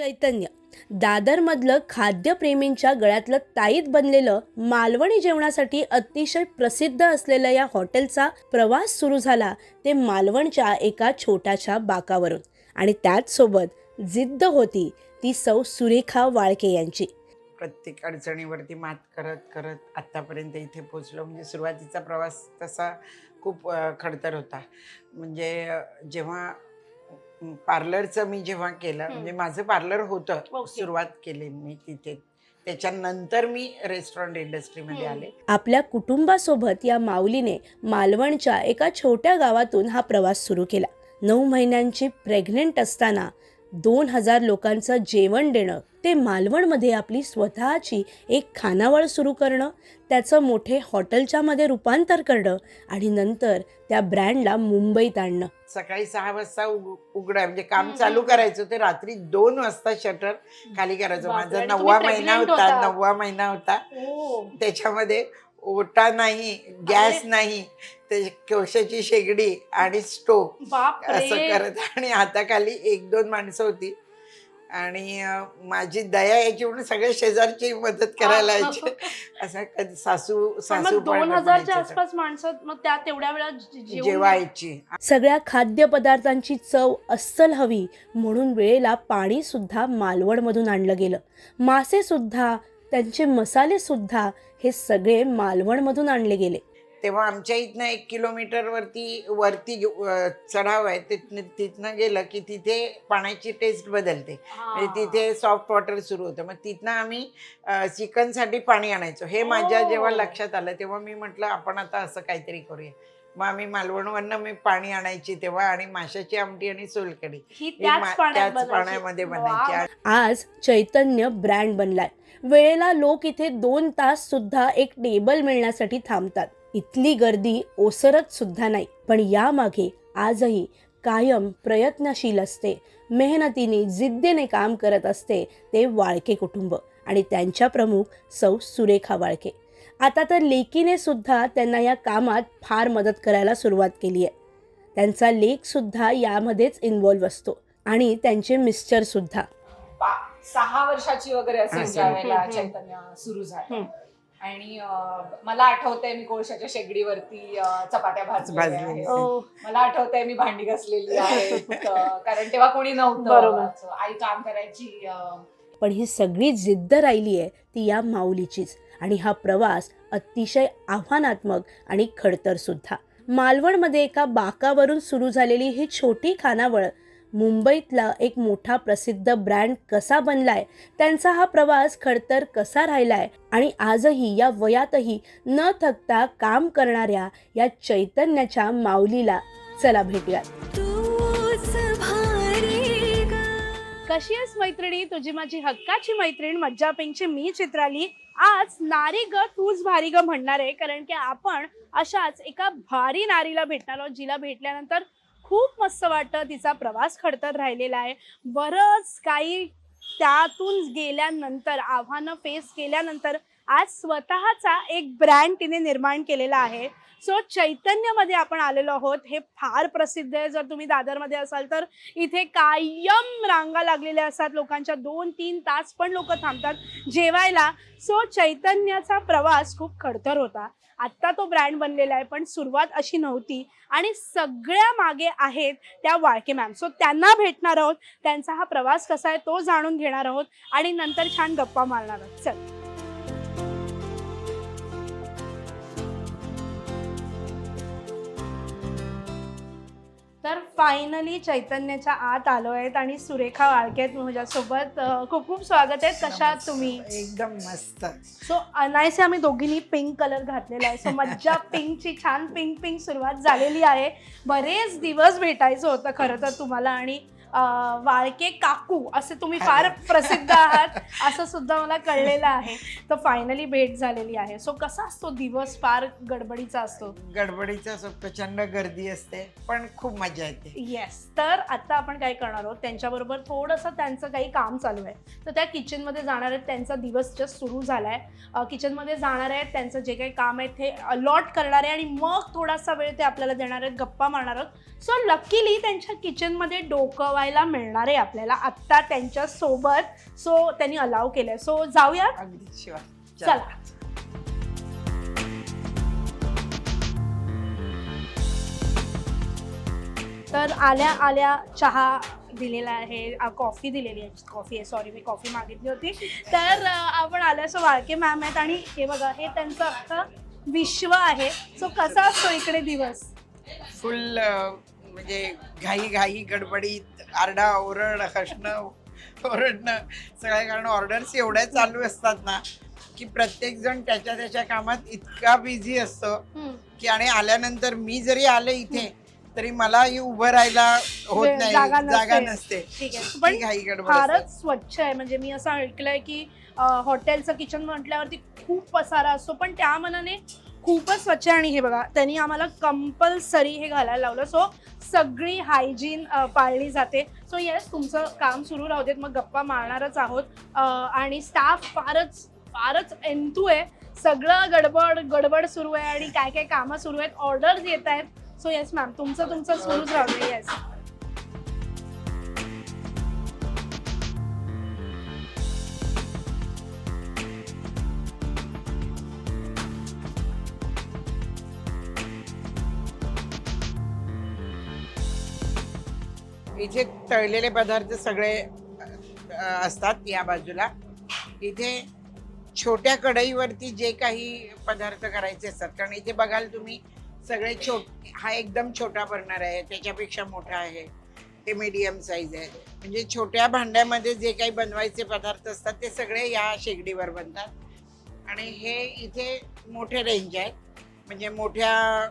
चैतन्य दादरमधलं खाद्यप्रेमींच्या गळ्यातलं ताईत बनलेलं मालवणी जेवणासाठी अतिशय प्रसिद्ध असलेलं या हॉटेलचा प्रवास सुरू झाला ते मालवणच्या एका छोट्याशा बाकावरून आणि त्याच सोबत जिद्द होती ती सौ सुरेखा वाळके यांची. प्रत्येक अडचणीवरती मात करत करत आत्तापर्यंत इथे पोचलो. म्हणजे सुरुवातीचा प्रवास तसा खूप खडतर होता. म्हणजे जेव्हा पार्लरचं मी जेव्हा केलं, म्हणजे माझं पार्लर होतं, सुरुवात केली मी तिथे. त्याच्यानंतर मी रेस्टॉरंट इंडस्ट्रीमध्ये आले. आपल्या कुटुंबासोबत या माऊलीने मालवणच्या एका छोट्या गावातून हा प्रवास सुरू केला. 9 महिन्यांची प्रेग्नेंट असताना 2000 लोकांचं जेवण देणं, ते मालवणमध्ये आपली स्वतःची एक खानावळ सुरू करणं, त्याचं मोठे हॉटेलच्या मध्ये रूपांतर करणं आणि नंतर त्या ब्रँडला मुंबईत आणणं. सकाळी 6 वाजता उघडा म्हणजे काम चालू करायचं, ते रात्री 2 वाजता शटर खाली करायचं. माझा 9वा महिना होता. 9वा महिना होता. त्याच्यामध्ये ओटा नाही, गॅस नाही, ते कोळशाची शेगडी आणि स्टोव असं करत, आणि हाताखाली 1-2 माणसं होती. आणि माझी दया याची म्हणून सगळे शेजारची मदत करायला यायची. असं कधी सासू 2000च्या आसपास माणसं मग त्या तेवढ्या वेळा जेवायची. सगळ्या खाद्यपदार्थांची चव अस्सल हवी म्हणून वेळेला पाणी सुद्धा मालवणमधून आणलं गेलं. मासे सुद्धा, त्यांचे मसाले सुद्धा, हे सगळे मालवणमधून आणले गेले. तेव्हा आमच्या इथनं 1 किलोमीटर वरती चढाव आहे. तिथनं गेलं की तिथे पाण्याची टेस्ट बदलते. म्हणजे तिथे सॉफ्ट वॉटर सुरू होतं. मग तिथनं आम्ही चिकनसाठी पाणी आणायचो. हे माझ्या जेव्हा लक्षात आलं तेव्हा मी म्हटलं आपण आता असं काहीतरी करूया. मग आम्ही मालवणवरनं मी पाणी आणायची तेव्हा, आणि माशाची आमटी आणि सोलकढी त्याच पाण्यामध्ये बनायची. आज चैतन्य ब्रँड बनलाय. वेळेला लोक इथे 2 तास सुद्धा एक टेबल मिळण्यासाठी थांबतात. इथली गर्दी ओसरत सुद्धा नाही. पण यामागे आजही कायम प्रयत्नशील असते, मेहनतीने जिद्दीने काम करत असते ते वाळके कुटुंब आणि त्यांच्या प्रमुख सौ सुरेखा वाळके. आता तर लेकीने सुद्धा त्यांना या कामात फार मदत करायला सुरुवात केली आहे. त्यांचा लेक सुद्धा यामध्येच इन्व्हॉल्व्ह असतो आणि त्यांचे मिस्टर सुद्धा. 6 वर्षाची वगैरे असेल त्यावेळेला चैतन्य सुरू झालं. आणि मला आठवतंय मी कोळशाच्या शेगडीवरती चपात्या भाजलेल्या. मला आठवतंय मी भांडी घासलेली आहेत, कारण तेव्हा कोणी नव्हतं. आई काम करायची. पण ही सगळी जिद्द राहिली आहे ती या माऊलीचीच. आणि हा प्रवास अतिशय आव्हानात्मक आणि खडतर सुद्धा. मालवणमध्ये एका बाकावरून सुरू झालेली ही छोटी खानावळ मुंबईतला एक मोठा प्रसिद्ध ब्रँड कसा बनलाय, त्यांचा हा प्रवास खडतर कसा राहिलाय, आणि आजही या वयातही न थकता काम करणाऱ्या या चैतन्याच्या माऊलीला चला भेटूयात. कशी आहेस मैत्रिणी, तुझी माझी हक्काची मैत्रीण मज्जा पिंकची मी चित्राली. आज नारी ग तूच भारी ग म्हणणार आहे, कारण की आपण अशाच एका भारी नारीला भेटणार आहोत, जिला भेटल्यानंतर खूप मस्त वाटतं. तिचा प्रवास खडतर राहिलेला आहे. बरंच काही त्यातून गेल्यानंतर, आव्हानं फेस केल्यानंतर आज स्वतःचा एक ब्रँड तिने निर्माण केलेला आहे. सो चैतन्यमध्ये आपण आलेलो आहोत. हे फार प्रसिद्ध आहे. जर तुम्ही दादरमध्ये असाल तर इथे कायम रांगा लागलेल्या असतात लोकांच्या. 2-3 तास पण लोक थांबतात जेवायला. सो चैतन्याचा प्रवास खूप खडतर होता. आत्ता तो ब्रँड बनलेला आहे, पण सुरुवात अशी नव्हती. आणि सगळ्या मागे आहेत त्या वाळके मॅम. सो त्यांना भेटणार आहोत, त्यांचा हा प्रवास कसा आहे तो जाणून घेणार आहोत आणि नंतर छान गप्पा मारणार आहोत. चल. तर फायनली चैतन्याच्या आत आलो आहेत आणि सुरेखा वाळके आहेत माझ्यासोबत. खूप खूप स्वागत आहे. कशा आहात तुम्ही? एकदम मस्त. सो अनायसे आम्ही दोघींनी पिंक कलर घातलेला आहे. सो मज्जा पिंकची छान पिंक सुरुवात झालेली आहे. बरेच दिवस भेटायचं होतं खरं तर तुम्हाला, आणि वाळके काकू असे तुम्ही फार प्रसिद्ध आहात असं सुद्धा मला कळलेलं आहे. तर फायनली भेट झालेली आहे. सो कसा असतो दिवस? फार गडबडीचा असतो. गडबडीचा असतो, प्रचंड गर्दी असते, पण खूप मजा येते. येस. तर आता आपण काय करणार आहोत, त्यांच्याबरोबर थोडंसं त्यांचं काही काम चालू आहे. तर त्या किचनमध्ये जाणार आहेत. त्यांचा दिवस जस्ट सुरू झाला आहे. किचनमध्ये जाणार आहेत, त्यांचं जे काही काम आहे ते अलॉट करणार आहे आणि मग थोडासा वेळ ते आपल्याला देणार आहेत, गप्पा मारणार आहोत. सो लकीली त्यांच्या किचनमध्ये डोकं बघवायला मिळणार आहे आपल्याला आत्ता त्यांच्या सोबत. सो त्यांनी अलाव केलंय. सो जाऊया. अगदी शिवा. चला. तर आल्या आल्या चहा दिलेला आहे, कॉफी दिलेली आहे. कॉफी आहे, सॉरी मी कॉफी मागितली होती. तर आपण आल्यासो वाळके मॅम आहेत आणि हे बघा हे त्यांचं अख्खं विश्व आहे. सो कसा असतो इकडे दिवस? फुल म्हणजे घाई गडबडीत आरडा ओरड हसणं ओरडणं सगळ्या, कारण ऑर्डर्स एवढ्या चालू असतात ना की प्रत्येक जण त्याच्या त्याच्या कामात इतका बिझी असतो की, आणि आल्यानंतर मी जरी आले इथे तरी मलाही उभं राहायला होत नाही, जागा नसते. ठीक आहे, पण घाई गडबड फारच स्वच्छ आहे. म्हणजे मी असं ऐकलंय की हॉटेलचं किचन म्हटल्यावरती खूप पसारा असतो, पण त्या मनाने खूपच स्वच्छ आहे. आणि हे बघा त्यांनी आम्हाला कंपल्सरी हे घालायला लावलं. सो सगळी हायजीन पाळली जाते. सो येस, तुमचं काम सुरू राहू देत, मग गप्पा मारणारच आहोत. आणि स्टाफ फारच एंतू आहे. सगळं गडबड सुरू आहे आणि काय काय कामं सुरू आहेत, ऑर्डर्स येत आहेत. सो येस मॅम, तुमचं सुरूच राहू दे. येस. इथे तळलेले पदार्थ सगळे असतात या बाजूला. इथे छोट्या कढईवरती जे काही पदार्थ करायचे असतात, कारण इथे बघाल तुम्ही सगळे हा एकदम छोटा बर्नर आहे, त्याच्यापेक्षा मोठा आहे, ते मीडियम साईज आहे. म्हणजे छोट्या भांड्यामध्ये जे काही बनवायचे पदार्थ असतात ते सगळे या शेगडीवर बनतात. आणि हे इथे मोठे रेंज आहेत, म्हणजे मोठ्या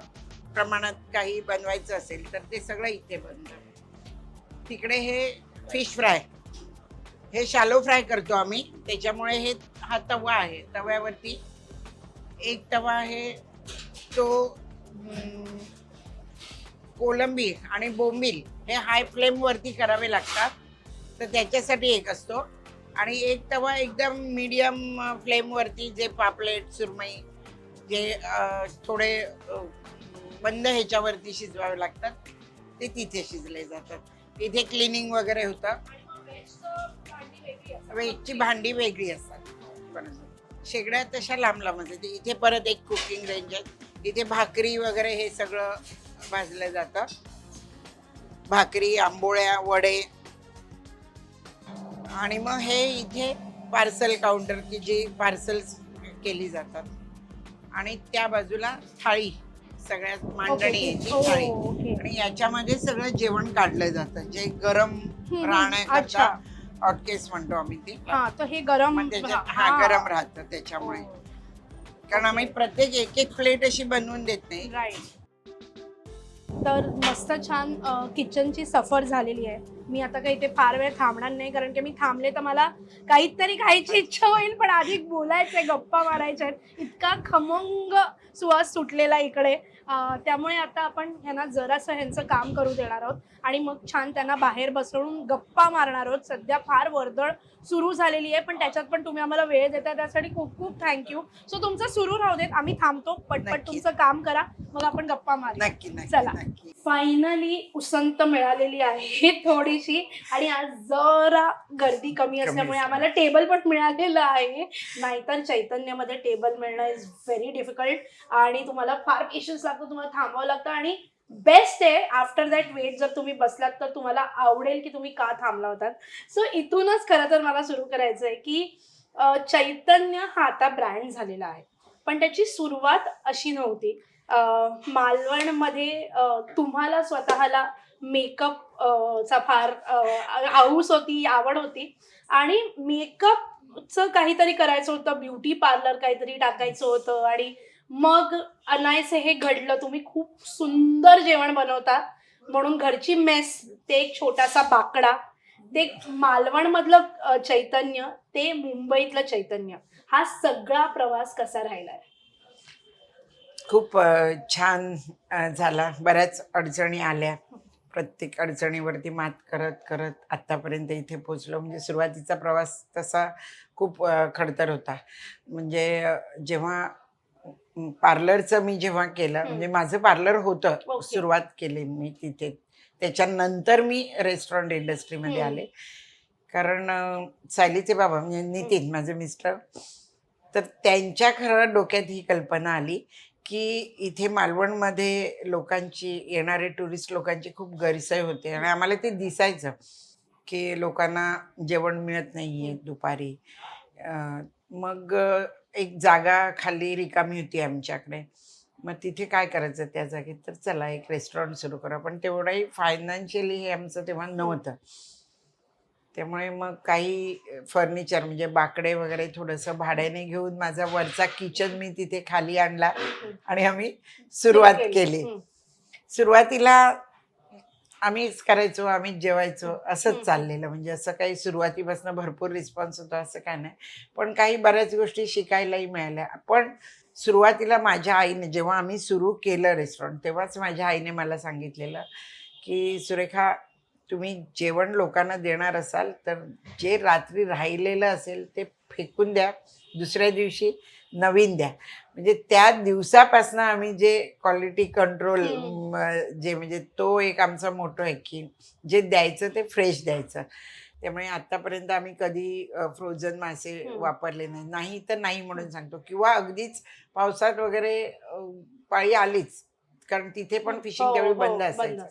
प्रमाणात काही बनवायचं असेल तर ते सगळं इथे बनतं. तिकडे हे फिश फ्राय, हे शालो फ्राय करतो आम्ही, त्याच्यामुळे हा तवा आहे. तव्यावरती एक तवा आहे तो कोलंबी आणि बोंबील हे हाय फ्लेमवरती करावे लागतात, तर त्याच्यासाठी एक असतो. आणि एक तवा एकदम मीडियम फ्लेमवरती जे पापलेट सुरमई जे थोडे बंद ह्याच्यावरती शिजवावे लागतात ते तिथे शिजले जातात. इथे क्लिनिंग वगैरे होतं. वेजची भांडी वेगळी असतात. शेगड्या तशा लांब असतात. इथे परत एक कुकिंग रेंज आहे. इथे भाकरी वगैरे हे सगळं भाजलं जातं. भाकरी, आंबोळ्या, वडे. आणि मग हे इथे पार्सल काउंटर की जी पार्सल्स केली जातात. आणि त्या बाजूला थाळी, सगळ्यात मांडणी याची थाळी. आणि याच्यामध्ये सगळं जेवण काढलं जातं, जे गरम राहण्याकरता हॉटकेस म्हणतो आम्ही ते. तर हे गरम गरम राहतं त्याच्यामुळे, कारण आम्ही प्रत्येक एक प्लेट अशी बनवून देत नाही. राईट. तर मस्त छान किचनची सफर झालेली आहे. मी आता काही इथे फार वेळ थांबणार नाही, कारण की मी थांबले तर मला काहीतरी खायची इच्छा होईल. पण आधी बोलायचंय, गप्पा मारायच्या आहेत. इतका खमंग सुवास सुटलेला इकडे. त्यामुळे आता आपण ह्यांना जरासं ह्यांचं काम करू देणार आहोत आणि मग छान त्यांना बाहेर बसवून गप्पा मारणार आहोत. सध्या फार वर्दळ सुरू झालेली आहे, पण त्याच्यात पण तुम्ही आम्हाला वेळ देता त्यासाठी खूप खूप थँक्यू. सो तुमचं सुरू राहू देत, आम्ही थांबतो. पटपट तुमचं काम करा, मग आपण गप्पा मारू. नक्की. चला. फायनली उसंत मिळालेली आहे थोडीशी, आणि आज जरा गर्दी कमी असल्यामुळे आम्हाला टेबल पण मिळालेलं आहे. नाहीतर चैतन्यामध्ये टेबल मिळणं इज व्हेरी डिफिकल्ट आणि तुम्हाला फार पेशन्स लागतो, तुम्हाला थांबावं लागतं. आणि बेस्ट आहे आफ्टर दॅट वेट, जर तुम्ही बसलात तर तुम्हाला आवडेल की तुम्ही का थांबला होतात. सो इथूनच खरं तर मला सुरू करायचं आहे की चैतन्य हा आता ब्रँड झालेला आहे, पण त्याची सुरुवात अशी नव्हती. मालवणमध्ये तुम्हाला स्वतःला मेकअप चा फार हौस होती, आवड होती, आणि मेकअपचं काहीतरी करायचं होतं, ब्युटी पार्लर काहीतरी टाकायचं होतं. आणि मग अनायसे हे घडलं. तुम्ही खूप सुंदर जेवण बनवता, म्हणून घरची मेस, ते एक छोटासा बाकडा, ते मालवणमधलं चैतन्य, ते मुंबईतलं चैतन्य, हा सगळा प्रवास कसा राहिलाय? खूप छान झाला. बऱ्याच अडचणी आल्या, प्रत्येक अडचणीवरती मात करत करत आत्तापर्यंत इथे पोचलो. म्हणजे सुरुवातीचा प्रवास तसा खूप खडतर होता. म्हणजे जेव्हा पार्लरचं मी जेव्हा केलं, म्हणजे माझं पार्लर होतं, सुरुवात केली मी तिथे त्याच्यानंतर मी रेस्टॉरंट इंडस्ट्रीमध्ये आले. कारण सायलीचे बाबा म्हणजे नितीन माझे मिस्टर, तर त्यांच्या खरं डोक्यात ही कल्पना आली की इथे मालवणमध्ये लोकांची, येणारे टुरिस्ट लोकांची खूप गैरसोय होते आणि आम्हाला ते दिसायचं की लोकांना जेवण मिळत नाहीये दुपारी. मग एक जागा खाली रिकामी होती आमच्याकडे. मग तिथे काय करायचं त्या जागेत, तर चला एक रेस्टॉरंट सुरू करा. पण तेवढंही फायनान्शियली हे आमचं तेव्हा नव्हतं. त्यामुळे मग काही फर्निचर म्हणजे बाकडे वगैरे थोडंसं भाड्याने घेऊन माझा वरचा किचन मी तिथे खाली आणला आणि आम्ही सुरुवात केली. सुरुवातीला आम्हीच करायचो, आम्हीच जेवायचो, असंच चाललेलं. म्हणजे असं काही सुरुवातीपासून भरपूर रिस्पॉन्स होता असं काय नाही. पण काही बऱ्याच गोष्टी शिकायलाही मिळाल्या. पण सुरुवातीला माझ्या आईने, जेव्हा आम्ही सुरू केलं रेस्टॉरंट, तेव्हाच माझ्या आईने मला सांगितलेलं की सुरेखा, तुम्ही जेवण लोकांना देणार असाल तर जे रात्री राहिलेलं असेल ते फेकून द्या, दुसऱ्या दिवशी नवीन द्या. म्हणजे त्या दिवसापासून आम्ही जे क्वालिटी कंट्रोल, जे म्हणजे तो एक आमचा मोठो आहे की जे द्यायचं ते फ्रेश द्यायचं. त्यामुळे आतापर्यंत आम्ही कधी फ्रोझन मासे वापरले नाही तर नाही म्हणून सांगतो. किंवा अगदीच पावसात वगैरे पाळी आलीच, कारण तिथे पण फिशिंग त्यावेळी बंद असायचं,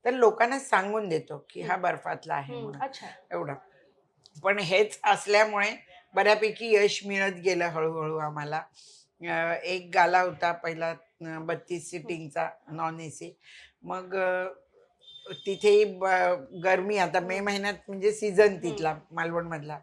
तर लोकांना सांगून देतो की हा बर्फातला आहे म्हणून. एवढं. पण हेच असल्यामुळे बऱ्यापैकी यश मिळत गेलं हळूहळू आम्हाला. एक गाला होता पहिला 32 सिटिंगचा नॉन एसी. मग तिथेही गरमी, आता मे महिन्यात म्हणजे सीझन तिथला मालवणमधला,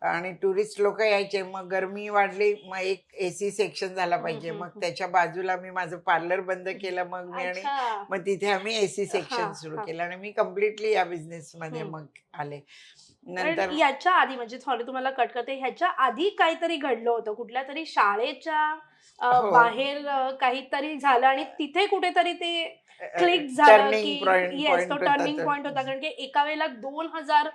आणि टुरिस्ट लोक यायचे. मग गरमी वाढली, मग एक एसी सेक्शन झाला पाहिजे. मग त्याच्या बाजूला मी माझं पार्लर बंद केलं मग मी, आणि मग तिथे आम्ही एसी सेक्शन सुरू केलं आणि मी कम्प्लिटली या बिझनेस मध्ये मग आले. नंतर याच्या आधी, म्हणजे सॉरी तुम्हाला कट करते, ह्याच्या आधी काहीतरी घडलं होतं कुठल्या तरी शाळेच्या बाहेर काहीतरी झालं आणि तिथे कुठेतरी ते क्लिक झालं की येस, तो टर्निंग पॉइंट होता. कारण की एका वेळेला 2000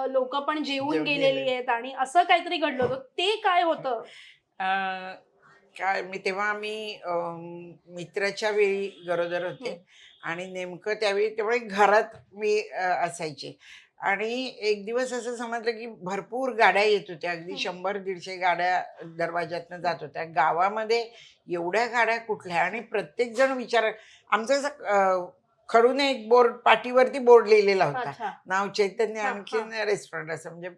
लोक पण जेवून गेलेली आहेत आणि असं काहीतरी घडलं होतं. ते काय होतं? काय, मी तेव्हा मित्राच्या वेळी गरोदर होते आणि नेमकं त्यावेळी त्यामुळे घरात मी असायचे. आणि एक दिवस असं समजलं की भरपूर गाड्या येत होत्या, अगदी 100-150 गाड्या दरवाज्यातनं जात होत्या. गावामध्ये एवढ्या गाड्या कुठल्या, आणि प्रत्येक जण आमचं असं खडून एक बोर्ड, पाठीवरती बोर्ड लिहिलेला होता, नाव चैतन्य आणखीन रेस्टॉरंट असं. म्हणजे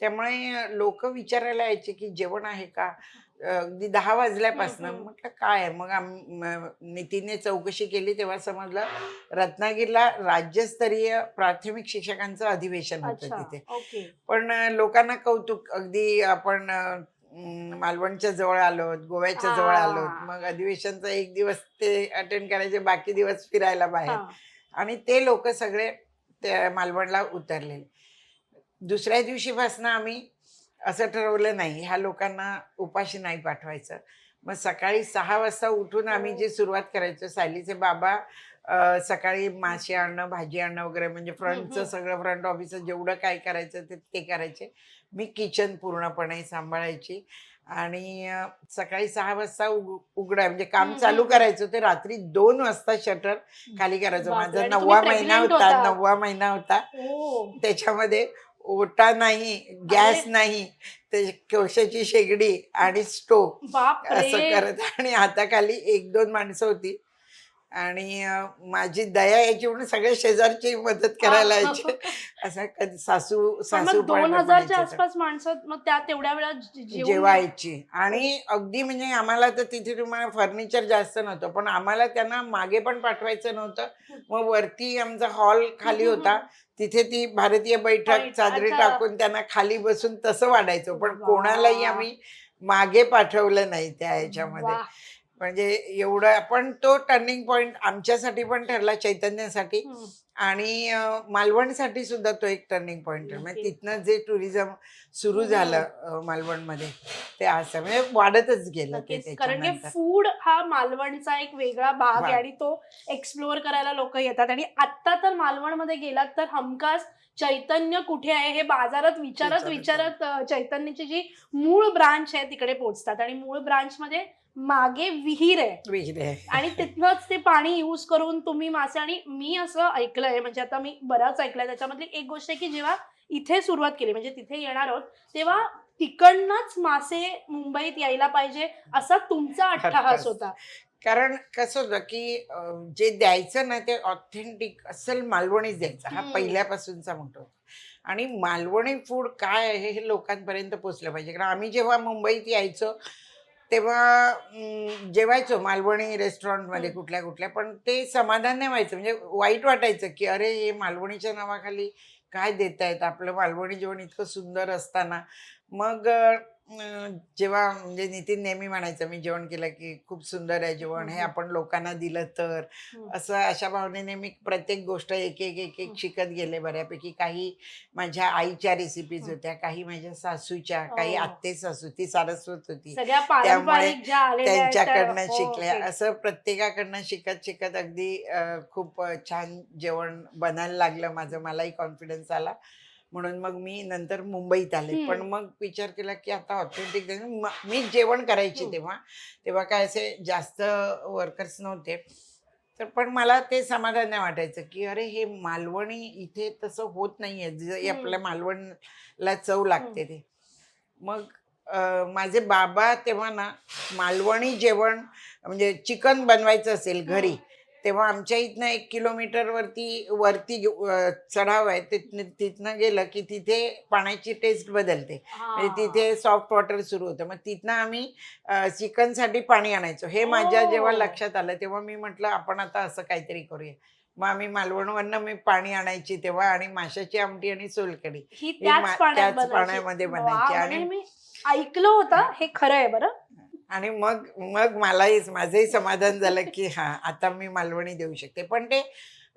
त्यामुळे लोक विचारायला यायचे की जेवण आहे का, अगदी 10 वाजल्यापासून. म्हटलं काय आहे. मग नितीनने चौकशी केली, तेव्हा समजलं रत्नागिरीला राज्यस्तरीय प्राथमिक शिक्षकांचं अधिवेशन होतं तिथे. पण लोकांना कौतुक, अगदी आपण मालवणच्या जवळ आलो, गोव्याच्या जवळ आलो, मग अधिवेशनचा एक दिवस ते अटेंड करायचे, बाकी दिवस फिरायला बाहेर. आणि ते लोक सगळे त्या मालवणला उतरले. दुसऱ्या दिवशीपासून आम्ही असं ठरवलं, नाही ह्या लोकांना उपाशी नाही पाठवायचं. मग सकाळी 6 वाजता उठून आम्ही जे सुरुवात करायचो, सायलीचे बाबा सकाळी मासे आणणं, भाजी आणणं वगैरे, म्हणजे फ्रंटचं सगळं, फ्रंट ऑफिसचं जेवढं काय करायचं ते करायचे. मी किचन पूर्णपणे सांभाळायची. आणि सकाळी 6 वाजता उघडा म्हणजे काम चालू करायचं, ते रात्री 2 वाजता शटर खाली करायचं. माझा 9वा महिना होता, 9वा महिना होता. त्याच्यामध्ये ओटा नाही, गॅस नाही, ते कोळशाची शेगडी आणि स्टोव असं करत, आणि हाताखाली 1-2 माणसं होती. आणि माझी दया यायची म्हणून सगळे शेजारची मदत करायला यायचे. असं कधी सासू 2000च्या आसपास माणसं मग त्या तेवढ्या वेळा जेवायची. आणि अगदी म्हणजे आम्हाला तर तिथे तुम्हाला फर्निचर जास्त नव्हतं, पण आम्हाला त्यांना मागे पण पाठवायचं नव्हतं. मग वरती आमचा हॉल खाली होता, तिथे ती भारतीय बैठक चादरी टाकून त्यांना खाली बसून तसं वाढायचो. पण कोणालाही आम्ही मागे पाठवलं नाही त्या ह्याच्यामध्ये. म्हणजे एवढं. पण तो टर्निंग पॉइंट आमच्यासाठी पण ठरला, चैतन्यासाठी, आणि मालवणसाठी सुद्धा तो एक टर्निंग पॉइंट आहे. म्हणजे तिथनं जे टुरिझम सुरू झालं मालवणमध्ये ते असं म्हणजे वाढतच गेलं ते नक्कीच. कारण की त्याच्यानंतर. फूड हा मालवणचा एक वेगळा भाग आहे भाग. आणि तो एक्सप्लोअर करायला लोक येतात. आणि आता तर मालवणमध्ये गेलात तर हमखास चैतन्य कुठे आहे हे बाजारात विचारत विचारत चैतन्याची जी मूळ ब्रांच आहे तिकडे पोहोचतात. आणि मूळ ब्रांच मध्ये मागे विहीर आहे विहीर आहे. आणि तिथनंच ते पाणी यूज करून तुम्ही मासे. आणि मी असं ऐकलंय, म्हणजे आता मी बराच ऐकलंय, त्याच्यामधली एक गोष्ट आहे की जेव्हा इथे सुरुवात केली, म्हणजे तिथे येणार आहोत, तेव्हा तिकडनंच मासे मुंबईत यायला पाहिजे असा तुमचा अट्टहास होता. कारण कसं होतं की जे द्यायचं ना ते ऑथेंटिक असल मालवणीच द्यायचं, हा पहिल्यापासूनचा मोठा होता. आणि मालवणी फूड काय आहे हे लोकांपर्यंत पोचलं पाहिजे. कारण आम्ही जेव्हा मुंबईत यायचो तेव्हा जेवायचो मालवणी रेस्टॉरंटमध्ये कुठल्या कुठल्या, पण ते समाधान नाही व्हायचं. म्हणजे वाईट वाटायचं की अरे हे मालवणीच्या नावाखाली काय देत आहेत, आपलं मालवणी जेवण इतकं सुंदर असताना. मग जेव्हा म्हणजे नितीन नेहमी म्हणायचं मी जेवण केलं की खूप सुंदर आहे जेवण, हे आपण लोकांना दिलं तर, असं अशा भावनेने मी प्रत्येक गोष्ट एक एक एक एक शिकत गेले बऱ्यापैकी. काही माझ्या आईच्या रेसिपीज होत्या, काही माझ्या सासूच्या, काही आत्ते सासू, ती सारस्वत होती, सगळ्या त्यामुळे पारंपरिक ज्या आलेल्या आहेत त्या- त्यांच्याकडनं हो, शिकल्या. okay. असं प्रत्येकाकडनं शिकत शिकत अगदी खूप छान जेवण बनायला लागलं माझं, मलाही कॉन्फिडन्स आला. म्हणून मग मी नंतर मुंबईत आले. पण मग विचार केला की आता ऑथेंटिक मी जेवण करायची तेव्हा तेव्हा काय असे जास्त वर्कर्स नव्हते. तर पण मला ते समाधान नाही वाटायचं की अरे हे मालवणी इथे तसं होत नाहीये जे आपल्या मालवणला चव लागते ते. मग माझे बाबा तेव्हा ना मालवणी जेवण म्हणजे चिकन बनवायचं असेल घरी, तेव्हा आमच्या इथनं 1 किलोमीटर वरती चढाव आहे. तिथनं गेलं की तिथे पाण्याची टेस्ट बदलते. म्हणजे तिथे सॉफ्ट वॉटर सुरू होतं. मग तिथनं आम्ही चिकनसाठी पाणी आणायचो. हे माझ्या जेव्हा लक्षात आलं तेव्हा मी म्हटलं आपण आता असं काहीतरी करूया. मग आम्ही मालवणवरनं मी पाणी आणायची तेव्हा आणि माशाची आमटी आणि सोलकढी ही ही त्याच पाण्यात त्याच पाण्यामध्ये बनायची. म्हणजे आणि मी ऐकलं होतं, हे खरं आहे बरं. आणि मग मग माझंही समाधान झालं की हा आता मी मालवणी देऊ शकते. पण ते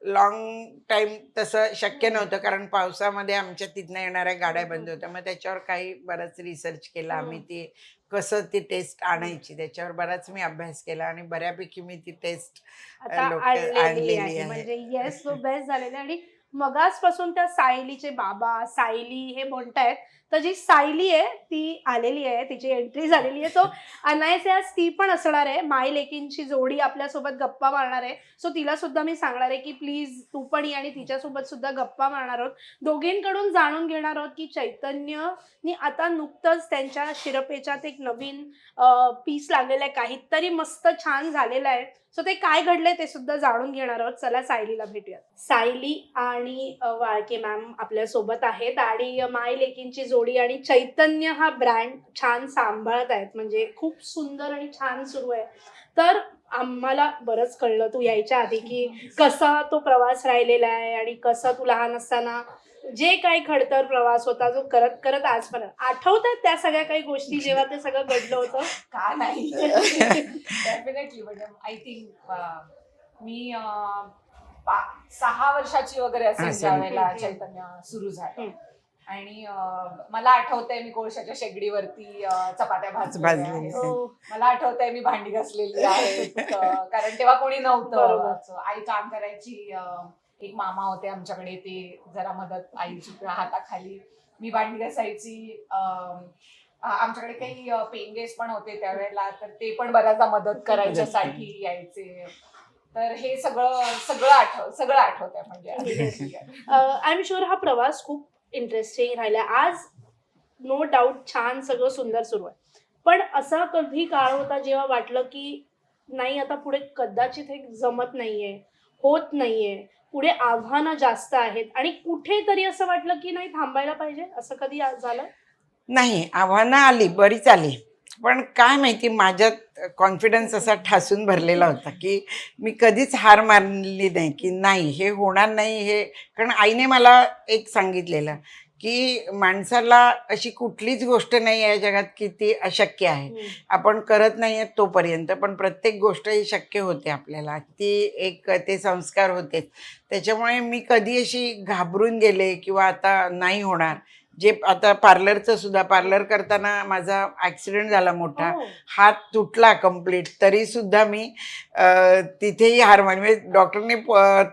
लॉंग टाइम तसं शक्य नव्हतं कारण पावसामध्ये आमच्या तिथनं येणाऱ्या गाड्या बंद होत्या. मग त्याच्यावर काही बराच रिसर्च केला आम्ही, ती कसं ती टेस्ट आणायची त्याच्यावर बराच मी अभ्यास केला आणि बऱ्यापैकी मी ती टेस्ट आता आणलेली आणलेली आहे, आहे. म्हणजे येस तो बेस्ट झालेला आहे. आणि मगासपासून त्या सायलीचे बाबा सायली हे म्हणतायत, तर जी सायली आहे ती आलेली आहे, तिची एंट्री झालेली आहे. सो अनायसे ती पण असणार आहे, माय लेकींची जोडी आपल्यासोबत गप्पा मारणार आहे. सो तिला सुद्धा मी सांगणार आहे की प्लीज तू पण ये आणि तिच्यासोबत सुद्धा गप्पा मारणार आहोत. दोघींकडून जाणून घेणार आहोत की चैतन्यनी आता नुकतंच त्यांच्या शिरपेच्यात एक नवीन पीस लागलेला आहे, काहीतरी मस्त छान झालेलं आहे. सो ते काय घडलंय ते सुद्धा जाणून घेणार आहोत. चला सायलीला भेटूयात. सायली आणि वाळके मॅम आपल्या सोबत आहेत आणि माय लेकींची जोडी आणि चैतन्य हा ब्रँड छान सांभाळत आहेत, म्हणजे खूप सुंदर आणि छान सुरू आहे. तर आम्हाला बरंच कळलं तू यायच्या आधी की कसा तो प्रवास राहिलेला आहे आणि कसा तू लहान असताना जे काही खडतर प्रवास होता जो करत करत आजपर्यंत आठवतात त्या सगळ्या काही गोष्टी जेव्हा ते सगळं घडलं होतं. का नाही डेफिनेटली. म्हणजे आय थिंक मी 6 वर्षाची वगैरे असेल ज्यावेळेला चैतन्य सुरू झालं. आणि मला आठवतंय मी कोळशाच्या शेगडीवरती चपात्या भाजलेल्या आहेत. मला आठवतंय मी भांडी घासलेली आहेत कारण तेव्हा कोणी नव्हतं. आई काम करायची, एक मामा होते आमच्याकडे, ते जरा मदत आईची हाताखाली. मी भांडी घासायची. आमच्याकडे काही पेइंग गेस्ट पण होते त्यावेळेला, तर ते पण बऱ्याचदा मदत करायच्यासाठी यायचे. तर हे सगळं आठवतंय म्हणजे. आय एम शुअर हा प्रवास खूप इंटरेस्टिंग राहिला. आज नो डाऊट छान सगळं सुंदर सुरू आहे. पण असा कधी काळ होता जेव्हा वाटलं की नाही आता पुढे कदाचित हे जमत नाहीये, होत नाहीये, पुढे आव्हानं जास्त आहेत आणि कुठेतरी असं वाटलं की नाही थांबायला पाहिजे, असं कधी झालं? नाही, आव्हानं आली, बरीच आली. पण काय माहिती माझ्यात कॉन्फिडन्स असा ठासून भरलेला होता की मी कधीच हार मानली नाही की नाही हे होणार नाही. हे कारण आईने मला एक सांगितलेलं की माणसाला अशी कुठलीच गोष्ट नाही आहे जगात की ती अशक्य आहे. आपण करत नाहीये तोपर्यंत, पण प्रत्येक गोष्ट ही शक्य होते आपल्याला. ती एक ते संस्कार होतेच. त्याच्यामुळे मी कधी अशी घाबरून गेले किंवा आता नाही होणार. जे आता पार्लरचं सुद्धा, पार्लर करताना माझा ॲक्सिडेंट झाला मोठा. हात तुटला कंप्लीट, तरी सुद्धा मी तिथेही हार मानली. म्हणजे डॉक्टरने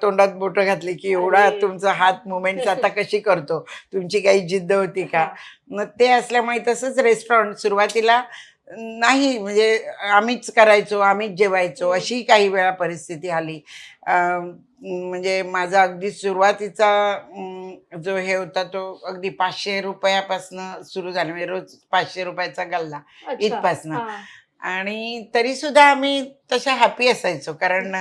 तोंडात बोटं घातली की एवढा तुमचा हात मुवमेंट्स आता कशी करतो, तुमची काही जिद्द होती का? मग ते असल्यामुळे तसंच रेस्टॉरंट सुरुवातीला नाही, म्हणजे आम्हीच करायचो, आम्हीच जेवायचो, अशी काही वेळा परिस्थिती आली. म्हणजे माझा अगदी सुरुवातीचा जो हे होता तो अगदी 500 रुपयापासनं सुरू झाला. म्हणजे रोज 500 रुपयाचा गल्ला इथपासनं. आणि तरी सुद्धा आम्ही तशा हॅपी असायचो, कारण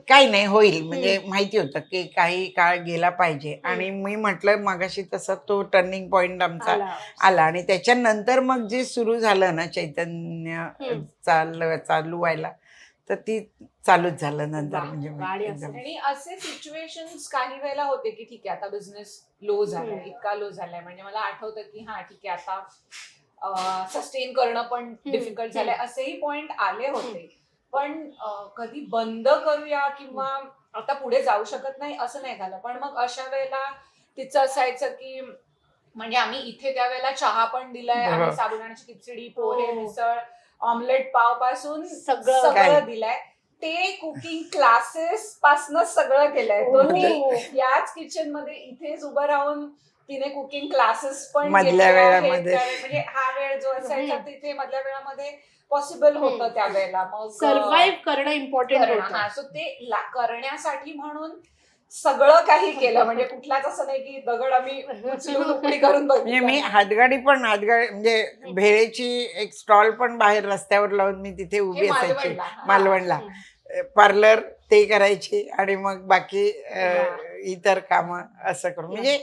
काही नाही होईल, म्हणजे माहिती होतं की काही काळ गेला पाहिजे. आणि मी म्हटलं मगाशी तसा तो टर्निंग पॉइंट आमचा आला. आणि त्याच्यानंतर मग जे सुरू झालं ना चैतन्य चालू व्हायला, तर ती चालूच झालं नंतर. म्हणजे मी एकदम आणि असे सिच्युएशन्स काही वेळेला होते की ठीक आहे आता बिझनेस लो झालाय, इतका लो झालाय, म्हणजे मला आठवतं की हा ठीक आहे आता सस्टेन करणं पण डिफिकल्ट झालंय, असेही पॉइंट आले होते. पण कधी बंद करूया किंवा आता पुढे जाऊ शकत नाही असं नाही झालं. पण मग अशा वेळेला तिचं असायचं की म्हणजे आम्ही इथे त्यावेळेला चहा पण दिलाय, आम्ही साबुदाण्याची खिचडी, पोहे, मिसळ, ऑमलेट पाव पासून सगळं दिलंय. ते कुकिंग क्लासेस पासनच सगळं केलंय. तो याच किचन मध्ये इथेच उभं राहून तिने कुकिंग क्लासेस पण मधल्या वेळामध्ये. म्हणजे हा वेळ जो असायचा तिथे मधल्या वेळामध्ये पॉसिबल होतं त्यावेळेला. मग सर्व्हाइव्ह करणं इम्पॉर्टंट होतं. हा, सो ते करण्यासाठी म्हणून सगळं काही केलं. म्हणजे कुठलाच असं नाही की दगड आम्ही उचलून उकडी करून म्हणजे मी हातगाडी म्हणजे भेळेची एक स्टॉल पण बाहेर रस्त्यावर लावून मी तिथे उभी असायची मालवणला. पार्लर ते करायची आणि मग बाकी इतर कामं असं करून. म्हणजे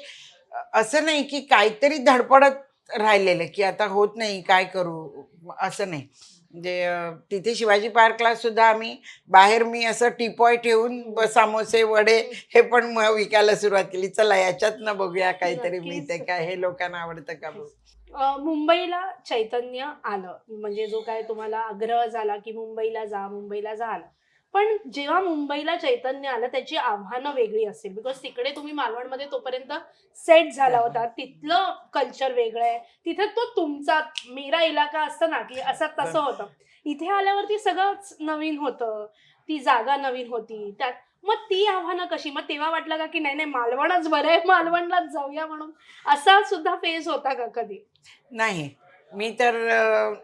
असं नाही की काहीतरी धडपडत राहिलेलं की आता होत नाही काय करू, असं नाही. म्हणजे तिथे शिवाजी पार्कला सुद्धा आम्ही बाहेर मी असं टिपॉय ठेवून समोसे वडे हे पण विकायला सुरुवात केली. चला याच्यातनं बघूया काहीतरी मिळते का, हे लोकांना आवडतं का बघू. मुंबईला चैतन्य आलं, म्हणजे जो काय तुम्हाला आग्रह झाला की मुंबईला जा आला. पण जेव्हा मुंबईला चैतन्य आलं त्याची आव्हानं वेगळी असेल, बिकॉज तिकडे तुम्ही मालवणमध्ये तोपर्यंत सेट झाला होता, तिथलं कल्चर वेगळं आहे, तिथे तो तुमचा मेरा इलाका असतं ना की असं तसं होतं. इथे आल्यावरती सगळंच नवीन होतं, ती जागा नवीन होती, त्यात मग ती आव्हानं कशी? मग तेव्हा वाटलं का की नाही नाही मालवणच बरं आहे, मालवणलाच जाऊया म्हणून? असा सुद्धा फेज होता का कधी? नाही, मी तर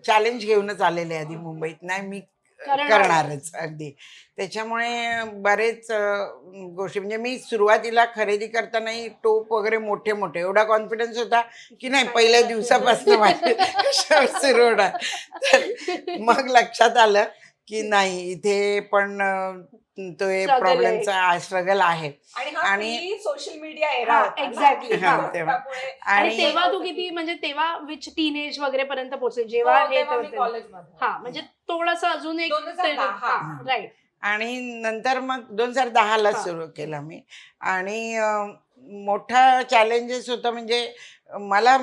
चॅलेंज घेऊनच आलेले आधी मुंबईत. नाही, मी करणारच अगदी. त्याच्यामुळे बरेच गोष्टी, म्हणजे मी सुरुवातीला खरेदी करतानाही टोप वगैरे मोठे मोठे, एवढा कॉन्फिडन्स होता की नाही पहिल्या दिवसापासून माझे कशावर सुरू होणार. तर मग लक्षात आलं की नाही, इथे पण तो प्रॉब्लेमचा स्ट्रगल आहे. आणि सोशल मीडिया एरा एक्झॅक्टली. आणि आणि तेव्हा तू किती, म्हणजे तेव्हा विच टीनेज वगैरे पर्यंत पोहोचले जेव्हा हे कॉलेजमध्ये? हा, म्हणजे थोडंसं अजून एक 2010. राईट. आणि नंतर मग 2010ला सुरू केलं मी. आणि मोठा चॅलेंजेस होतं, म्हणजे मला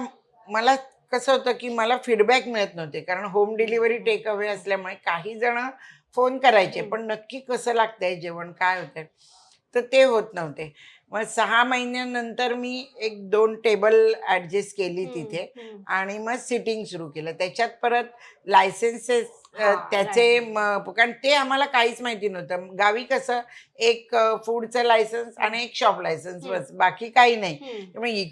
मला कसं होतं की मला फीडबॅक मिळत नव्हते, कारण होम डिलिव्हरी टेक अवे असल्यामुळे काही जण फोन करायचे पण नक्की कसं लागतंय जेवण, काय होतंय, तर ते होत नव्हते. मग 6 महिन्यानंतर मी 1-2 टेबल ॲडजस्ट केली तिथे आणि मग सिटिंग सुरू केलं. त्याच्यात परत लायसन्सेस त्याचे कारण ते आम्हाला काहीच माहिती नव्हतं. गावी कसं एक फूडचं लायसन्स आणि एक शॉप लायसन्स, बस, बाकी काही नाही. त्यामुळे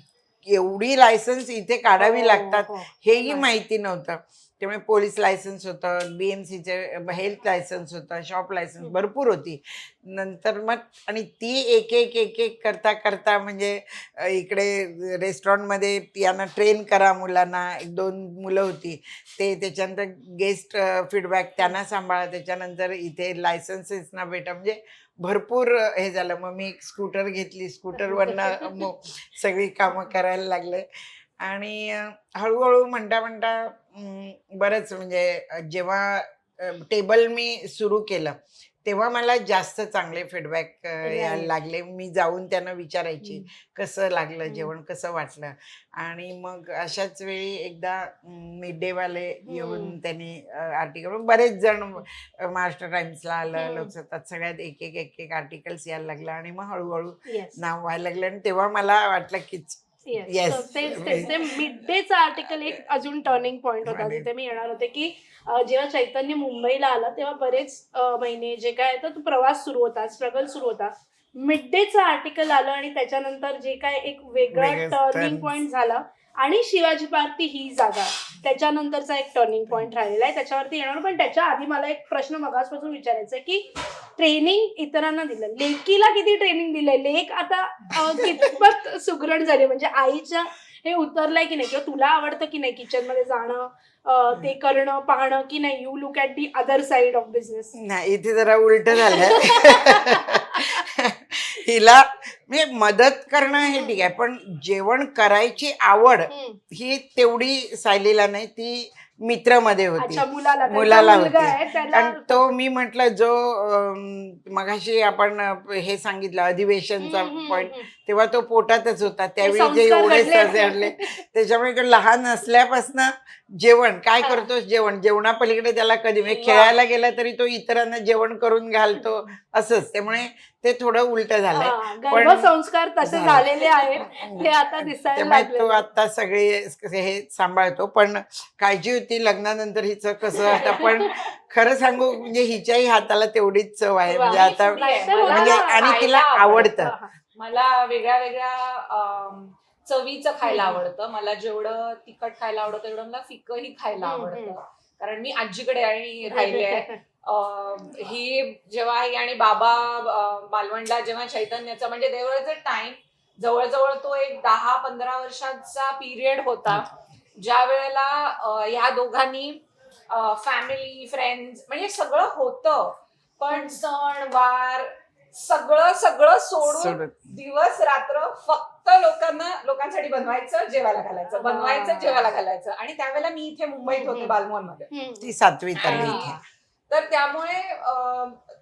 एवढी लायसन्स इथे काढावी लागतात हेही माहिती नव्हतं. त्यामुळे पोलीस लायसन्स होतं, BMCचे हेल्थ लायसन्स होतं, शॉप लायसन्स भरपूर होती. नंतर मग आणि ती एक एक करता करता, म्हणजे इकडे रेस्टॉरंटमध्ये यांना ट्रेन करा मुलांना, 1-2 मुलं होती ते, त्याच्यानंतर गेस्ट फीडबॅक त्यांना सांभाळा, त्याच्यानंतर इथे लायसन्सेसना भेटा, म्हणजे भरपूर हे झालं. मग मी एक स्कूटर घेतली, स्कूटरवरनं सगळी कामं करायला लागले. आणि हळूहळू म्हणता बरंच, म्हणजे जेव्हा टेबल मी सुरू केलं तेव्हा मला जास्त चांगले फीडबॅक यायला लागले. मी जाऊन त्यांना विचारायची कसं लागलं जेवण, कसं वाटलं. आणि मग अशाच वेळी एकदा मिड डे वाले येऊन त्यांनी आर्टिकल, बरेच जण महाराष्ट्र टाइम्सला आलं, लोकसत्तात, सगळ्यात एक एक एक आर्टिकल्स यायला लागलं. आणि मग हळूहळू नाव व्हायला लागलं. आणि तेव्हा मला वाटलं की ते मिड डेचा आर्टिकल एक अजून टर्निंग पॉइंट होता, जिथे मी येणार होते की जेव्हा चैतन्य मुंबईला आला तेव्हा बरेच महिने जे काय तो प्रवास सुरू होता, स्ट्रगल सुरू होता. मिड डेचं आर्टिकल आलं आणि त्याच्यानंतर जे काय एक वेगळा टर्निंग पॉइंट झाला. आणि शिवाजी पार्कची ही जागा त्याच्यानंतरचा एक टर्निंग पॉइंट राहिलेला आहे, त्याच्यावरती येणार. पण त्याच्या आधी मला एक प्रश्न मगासपासून विचारायचा आहे की ट्रेनिंग इतरांना दिलं, लेकीला किती ट्रेनिंग दिलंय? लेक आता कितपत सुगरण झाली, म्हणजे आईच्या हे उतरलंय की नाही, किंवा तुला आवडतं की नाही किचन मध्ये जाणं, ते करणं पाहणं की नाही? You look at the other side of business. नाही, इथे जरा उलट झालं. हिला म्हणजे मदत करणं हे ठीक आहे, पण जेवण करायची आवड ही तेवढी सायलीला नाही, ती मित्रमध्ये होती, मुलाला होती. आणि तो मी म्हटलं जो मगाशी आपण हे सांगितलं अधिवेशनचा पॉइंट, तेव्हा तो पोटातच होता त्यावेळी, जे एवढे सजडले. त्याच्यामुळे लहान असल्यापासून जेवण काय करतोस, जेवणापलीकडे त्याला कधी खेळायला गेला तरी तो इतरांना जेवण करून घालतो असंच. त्यामुळे ते थोडं उलट झालंय, पण संस्कार तसे झालेले आहेत, हे आता दिसायला त्यामुळे तो आता सगळे हे सांभाळतो. पण काळजी होती लग्नानंतर हिचं कसं आता. पण खरं सांगू म्हणजे हिच्याही हाताला तेवढीच चव आहे, म्हणजे आता म्हणजे, आणि तिला आवडतं. मला वेगळ्या वेगळ्या चवीचं खायला आवडतं. मला जेवढं तिखट खायला आवडतं तेवढं मला फिकही खायला आवडतं, कारण मी आजीकडे आणि राहिले. ही जेव्हा ही आणि बाबा मालवणला जेव्हा चैतन्याचा म्हणजे देवळाचा टाइम जवळजवळ तो एक 10-15 वर्षाचा पिरियड होता, ज्या वेळेला ह्या दोघांनी फॅमिली फ्रेंड्स म्हणजे सगळं होतं, पण सण वार सगळं सोडून दिवस रात्र फक्त लोकांसाठी बनवायचं जेवायला घालायचं. आणि त्यावेळेला मी इथे मुंबईत होते, बालमोहनमध्ये. ती 7वीत आली इथे. तर त्यामुळे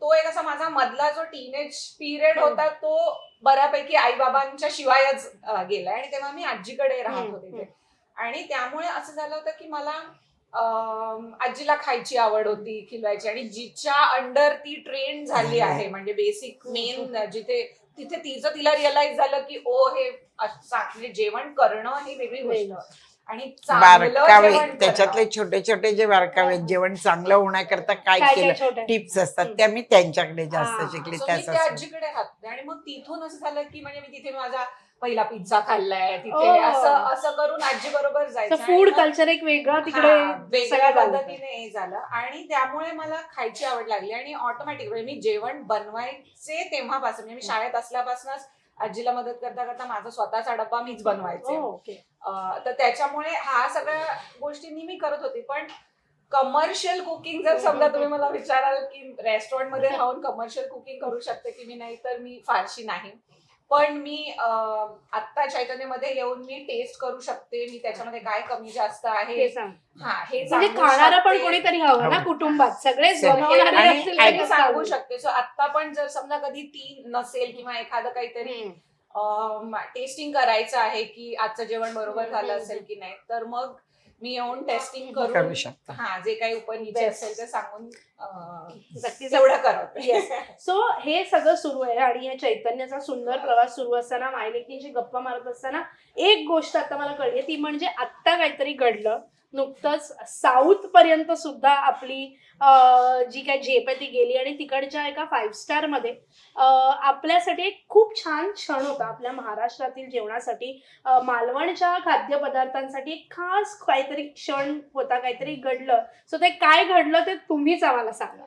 तो एक असा माझा मधला जो टीनेज पिरियड होता तो बऱ्यापैकी आई बाबांच्या शिवायच गेलाय. आणि तेव्हा मी आजीकडे राहत होते. आणि त्यामुळे असं झालं होतं की मला आजीला खायची आवड होती, खिलवायची. आणि जिच्या अंडर ती ट्रेन झाली आहे, म्हणजे बेसिक मेन तिथे तिला रिअलाइज झालं की हे म्हणजे जेवण करणं ही वेगळी गोष्ट. आणि बारकावे त्याच्यातले छोटे छोटे जे बारकावे, जेवण चांगलं होण्याकरता काय केलं, टिप्स असतात, त्या मी त्यांच्याकडे जास्त शिकले. त्या आजीकडे राहते. आणि मग तिथून असं झालं की म्हणजे मी तिथे माझा पहिला पिझ्झा खाल्लाय तिथे, असं करून आजी बरोबर जायचं. फूड कल्चर एक वेगळा तिकडे वेगळ्या पद्धतीने हे झालं. आणि त्यामुळे मला खायची आवड लागली. आणि ऑटोमॅटिक मी जेवण बनवायचे तेव्हापासून, म्हणजे मी शाळेत असल्यापासूनच आजीला मदत करता करता माझा स्वतःचा डब्बा मीच बनवायचे. तर त्याच्यामुळे ह्या सगळ्या गोष्टी मी करत होती. पण कमर्शियल कुकिंग जर समजा तुम्ही मला विचाराल की रेस्टॉरंट मध्ये राहून कमर्शियल कुकिंग करू शकते की मी, नाही तर मी फारशी नाही. पण मी आता चैतन्यमध्ये येऊन मी टेस्ट करू शकते, मी त्याच्यामध्ये काय कमी जास्त आहे हे खाणारा पण कोणीतरी हवं ना कुटुंबात, सगळेच सांगू शकते. सो आता पण जर समजा कधी ती नसेल किंवा एखादं काहीतरी टेस्टिंग करायचं आहे की आजचं जेवण बरोबर झालं असेल की नाही, तर मग मी येऊन टेस्टिंग करू शकतो. जे काही उपर नीचे असेल ते सांगून तेवढं करत. सो हे सगळं सुरू आहे. आणि या चैतन्याचा सुंदर प्रवास सुरू असताना, मायलेकींची गप्पा मारत असताना एक गोष्ट आता मला कळली, ती म्हणजे आत्ता काहीतरी घडलं नुकतंच. साऊथ पर्यंत सुद्धा आपली जी काय झेप आहे ती गेली. आणि तिकडच्या एका 5 स्टार मध्ये आपल्यासाठी एक खूप छान क्षण होता, आपल्या महाराष्ट्रातील जेवणासाठी, मालवणच्या खाद्यपदार्थांसाठी एक खास काहीतरी क्षण होता, काहीतरी घडलं. सो ते काय घडलं ते तुम्हीच आम्हाला सांगा.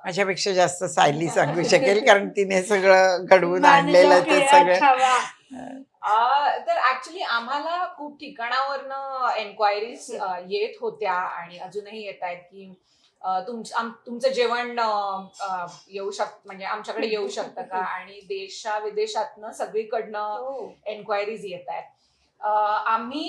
माझ्यापेक्षा जास्त सायली सांगू शकेल, कारण तिने सगळं घडवून आणलेलं ते सगळं. तर ऍक्च्युली आम्हाला खूप ठिकाणावरनं एन्क्वायरीज येत होत्या आणि अजूनही येत आहेत की तुमचं जेवण येऊ म्हणजे आमच्याकडे येऊ शकतं का. आणि विदेशातनं सगळीकडनं एन्क्वायरीज येत आहेत. आम्ही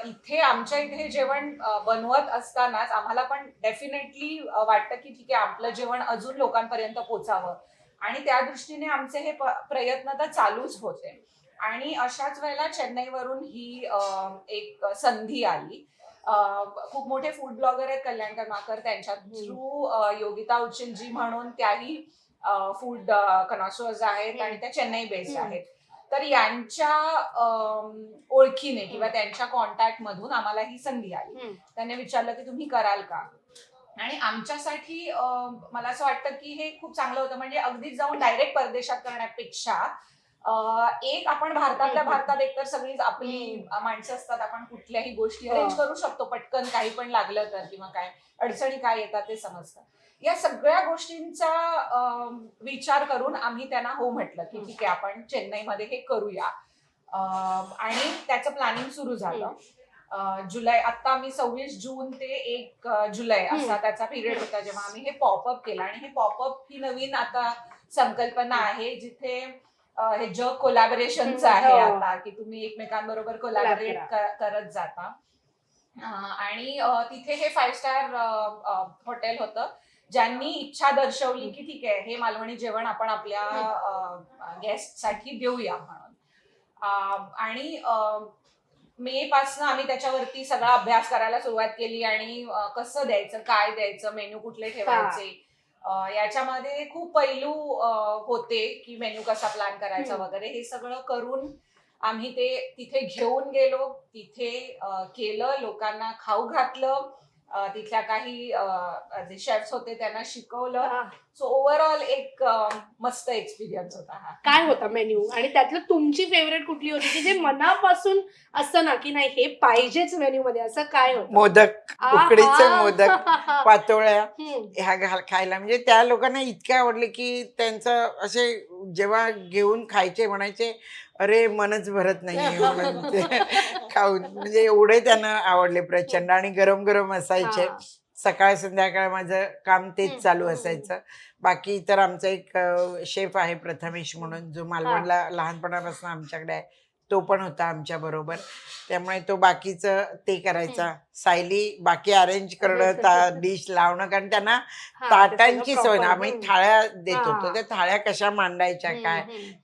इथे आमच्या इथे जेवण बनवत असतानाच आम्हाला पण डेफिनेटली वाटतं की ठीक आहे, आपलं जेवण अजून लोकांपर्यंत पोचावं, आणि त्या दृष्टीने आमचे हे प्रयत्न तर चालूच होते. आणि अशाच वेळेला चेन्नईवरून ही एक संधी आली. खूप मोठे फूड ब्लॉगर आहेत कल्याण कर्माकर, त्यांच्या थ्रू योगिता उचलजी म्हणून त्याही फूड कनॉसर्स आहेत आणि त्या चेन्नई बेस्ड आहेत. तर यांच्या ओळखीने किंवा त्यांच्या कॉन्टॅक्ट मधून आम्हाला ही संधी आली. त्याने विचारलं की तुम्ही कराल का, आणि आमच्यासाठी मला असं वाटतं की हे खूप चांगलं होतं. म्हणजे अगदीच जाऊन डायरेक्ट परदेशात करण्यापेक्षा एक आपण भारतातल्या भारतात एकतर सगळीच आपली माणसं असतात, आपण कुठल्याही गोष्टी अरेंज करू शकतो पटकन, काही पण लागलं तर, किंवा काय अडचणी काय येतात ते समजतं. या सगळ्या गोष्टींचा विचार करून आम्ही त्यांना हो म्हटलं की ठीक आहे, आपण चेन्नईमध्ये हे करूया. आणि त्याचं प्लॅनिंग सुरू झालं. जुलै, आता आम्ही 26 जून ते 1 जुलै असा त्याचा पिरियड होता जेव्हा आम्ही हे पॉपअप केलं. आणि हे पॉपअप ही नवीन आता संकल्पना आहे, जिथे हे जग कोलॅबोरेशनचं आहे आता, की तुम्ही एकमेकांबरोबर कोलॅबोरेट करत जाता. आणि तिथे हे 5 स्टार हॉटेल होतं, ज्यांनी इच्छा दर्शवली की ठीक आहे, हे मालवणी जेवण आपण आपल्या गेस्टसाठी देऊया म्हणून. आणि मे पासून आम्ही त्याच्यावरती सगळा अभ्यास करायला सुरुवात केली, आणि कसं द्यायचं, काय द्यायचं, मेन्यू कुठले ठेवायचे, याच्यामध्ये खूप पैलू होते की मेन्यू कसा प्लॅन करायचा वगैरे. हे सगळं करून आम्ही ते तिथे घेऊन गेलो, तिथे केलं, लोकांना खाऊ घातलं, तिथल्या काही जे शेफ्स होते त्यांना शिकवलं. सो ओव्हरऑल एक मस्त एक्सपिरियन्स होता हा. काय होता मेन्यू, आणि त्यातलं तुमची फेवरेट कुठली होती की जे मनापासून असतं ना की नाही हे पाहिजेच मेन्यू मध्ये, असं काय होतं? मोदक, उकडीचे मोदक, पातोळ्या हम्म. ह्या खायला म्हणजे त्या लोकांना इतके आवडले की त्यांचं असे जेव्हा घेऊन खायचे म्हणायचे, अरे मनच भरत नाहीये म्हणून ते खाऊन. म्हणजे एवढे त्यांना आवडले प्रचंड. आणि गरम गरम असायचे. सकाळ संध्याकाळ माझं काम तेच चालू असायचं. बाकी तर आमचा एक शेफ आहे प्रथमेश म्हणून, जो मालवणला लहानपणापासून आमच्याकडे आहे, तो पण होता आमच्या बरोबर. त्यामुळे तो बाकीचं ते करायचा. सायली बाकी अरेंज करणं, डिश लावणं, कारण त्यांना ताटांची सवय ना. आम्ही थाळ्या देत होतो, त्या थाळ्या कशा मांडायच्या काय,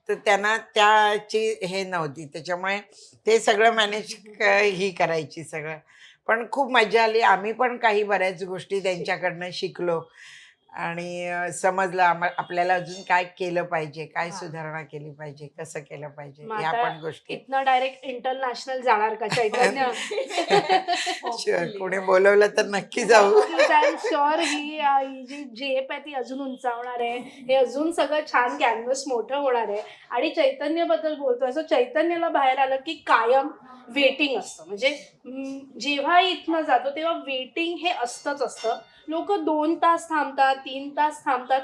तर त्यांना त्याची हे नव्हती. त्याच्यामुळे ते सगळं मॅनेज ही करायची सगळं. पण खूप मजा आली. आम्ही पण काही बऱ्याच गोष्टी त्यांच्याकडनं शिकलो, आणि समजलं आपल्याला अजून काय केलं पाहिजे, काय सुधारणा केली पाहिजे, कसं केलं पाहिजे, या पण गोष्टी. इथनं डायरेक्ट इंटरनॅशनल जाणार का चैतन्य? कोणी बोलवलं तर नक्की जाऊ. शुअर ही जी झेप आहे ती अजून उंचावणार आहे. हे अजून सगळं छान कॅनव्हस मोठं होणार आहे. आणि चैतन्य बद्दल बोलतोय, असं चैतन्याला बाहेर आलं की कायम वेटिंग असतं. म्हणजे जेव्हा इथनं जातो तेव्हा वेटिंग हे असतंच असतं. लोक 2 तास थांबतात, 3 तास थांबतात.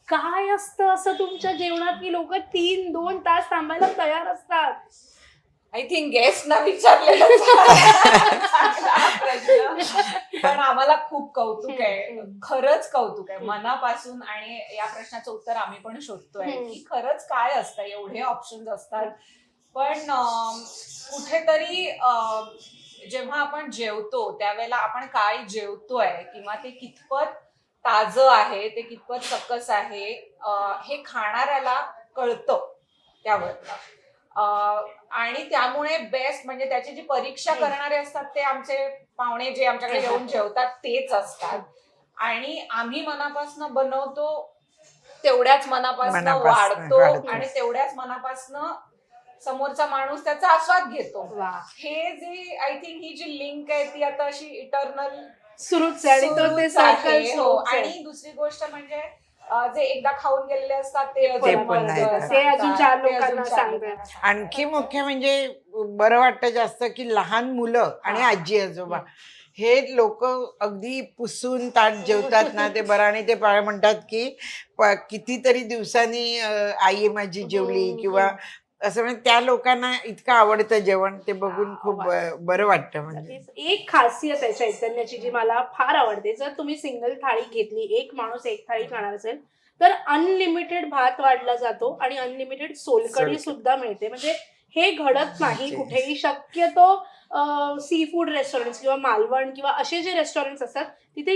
काय असतं असं तुमच्या जेवणात की लोक 2 तास थांबायला तयार असतात? आय थिंक गेस्टना विचारलेलं पण आम्हाला खूप कौतुक आहे, खरंच कौतुक आहे मनापासून. आणि या प्रश्नाचं उत्तर आम्ही पण शोधतोय की खरंच काय असतं, एवढे ऑप्शन्स असतात. पण कुठेतरी जेव्हा आपण जेवतो त्यावेळेला आपण काय जेवतोय, किंवा ते कितपत ताजं आहे, ते कितपत सकस आहे, हे खाणाऱ्याला कळतं त्यावर. आणि त्यामुळे बेस्ट म्हणजे त्याची जी परीक्षा करणारे असतात ते आमचे पाहुणे जे आमच्याकडे येऊन जेवतात तेच असतात. आणि आम्ही मनापासून बनवतो तेवढ्याच मनापासून वाढतो, आणि तेवढ्याच मनापासून समोरचा माणूस त्याचा आस्वाद घेतो. हे जे आय थिंक ही जी लिंक आहे ती आता अशी इटर्नल सुरूच आहे. आणि दुसरी गोष्ट म्हणजे जे एकदा खाऊन गेलेले असतात ते अजून 4 लोकांना सांगतात. आणखी मुख्य म्हणजे बरं वाटतं जास्त की लहान मुलं आणि आजी आजोबा हे लोक अगदी पुसून ताट जेवतात ना, ते बरं. आणि ते म्हणतात की कितीतरी दिवसांनी आई माझी जेवली, किंवा असं म्हणजे त्या लोकांना इतकं आवडतं जेवण, ते बघून खूप बरं वाटतं. म्हणजे एक खासियत आहे चैतन्याची जी मला फार आवडते. जर तुम्ही सिंगल थाळी घेतली, एक माणूस एक थाळी खाणार असेल, तर अनलिमिटेड भात वाढला जातो आणि अनलिमिटेड सोलकढी सुद्धा मिळते. म्हणजे हे घडत नाही कुठेही. शक्यतो सी फूड रेस्टॉरंट किंवा मालवण किंवा असे जे रेस्टॉरंट असतात तिथे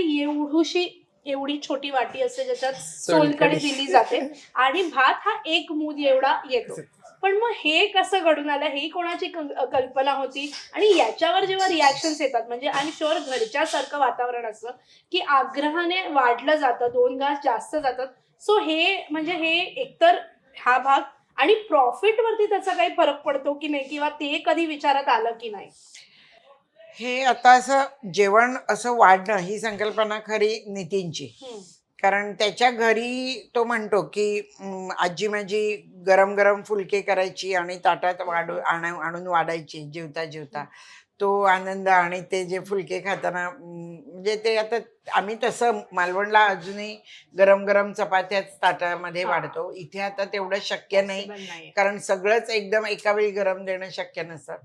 एवढी छोटी वाटी असते ज्याच्यात सोलकढी दिली जाते आणि भात हा एक मूद एवढा येतो. पण मग हे कसं घडून आलं, ही कोणाची कल्पना होती? आणि याच्यावर जेव्हा रिॲक्शन्स येतात म्हणजे आय एम शुअर घरच्यासारखं वातावरण असतं की आग्रहाने वाढलं जातं, 2 घास जास्त जातात. सो हे म्हणजे हे एकतर हा भाग आणि प्रॉफिट वरती त्याचा काही फरक पडतो की नाही, किंवा ते कधी विचारात आलं की नाही? हे आता असं जेवण असं वाढणं ही संकल्पना खरी नितीनची. कारण त्याच्या घरी तो म्हणतो की आजी माझी गरम गरम फुलके करायची आणि ताटात आणून वाढायची जेवता जेवता. तो आनंद आणि ते जे फुलके खाताना म्हणजे ते आता आम्ही तसं मालवणला अजूनही गरम गरम चपात्याच ताटामध्ये वाढतो. इथे आता तेवढं शक्य नाही, कारण सगळंच एकदम एका वेळी गरम देणं शक्य नसतं.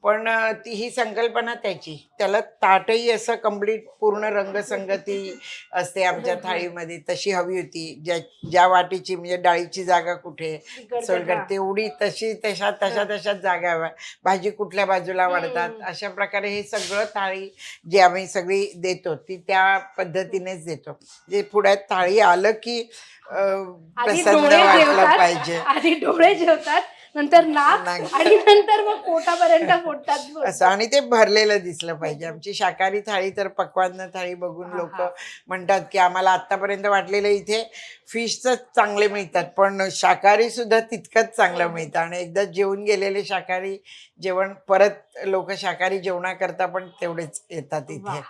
पण ती ही संकल्पना त्याची, त्याला ताटही असं कम्प्लीट पूर्ण रंगसंगती असते आमच्या थाळीमध्ये तशी हवी होती. ज्या वाटीची म्हणजे डाळीची जागा कुठे, सोलकढी तेवढी तशाच जागा हव्या, भाजी कुठल्या बाजूला वाढतात, अशा प्रकारे हे सगळं थाळी जी आम्ही सगळी देतो ती त्या पद्धतीनेच देतो. जे पुढ्यात थाळी आलं की प्रसन्न वाटलं पाहिजे. आधी डोळे जेवतात, नंतर नाक आणि नंतर मग पोटापर्यंत पोटात असं, आणि ते भरलेलं दिसलं पाहिजे. आमची शाकाहारी थाळी तर पक्वान्न थाळी बघून लोक म्हणतात की आम्हाला आतापर्यंत वाटलेलं इथे फिशच चांगले मिळतात, पण शाकाहारी सुद्धा तितकंच चांगलं मिळतं. आणि एकदा जेवून गेलेले शाकाहारी जेवण परत लोक शाकाहारी जेवणाकरता पण तेवढेच येतात इथे.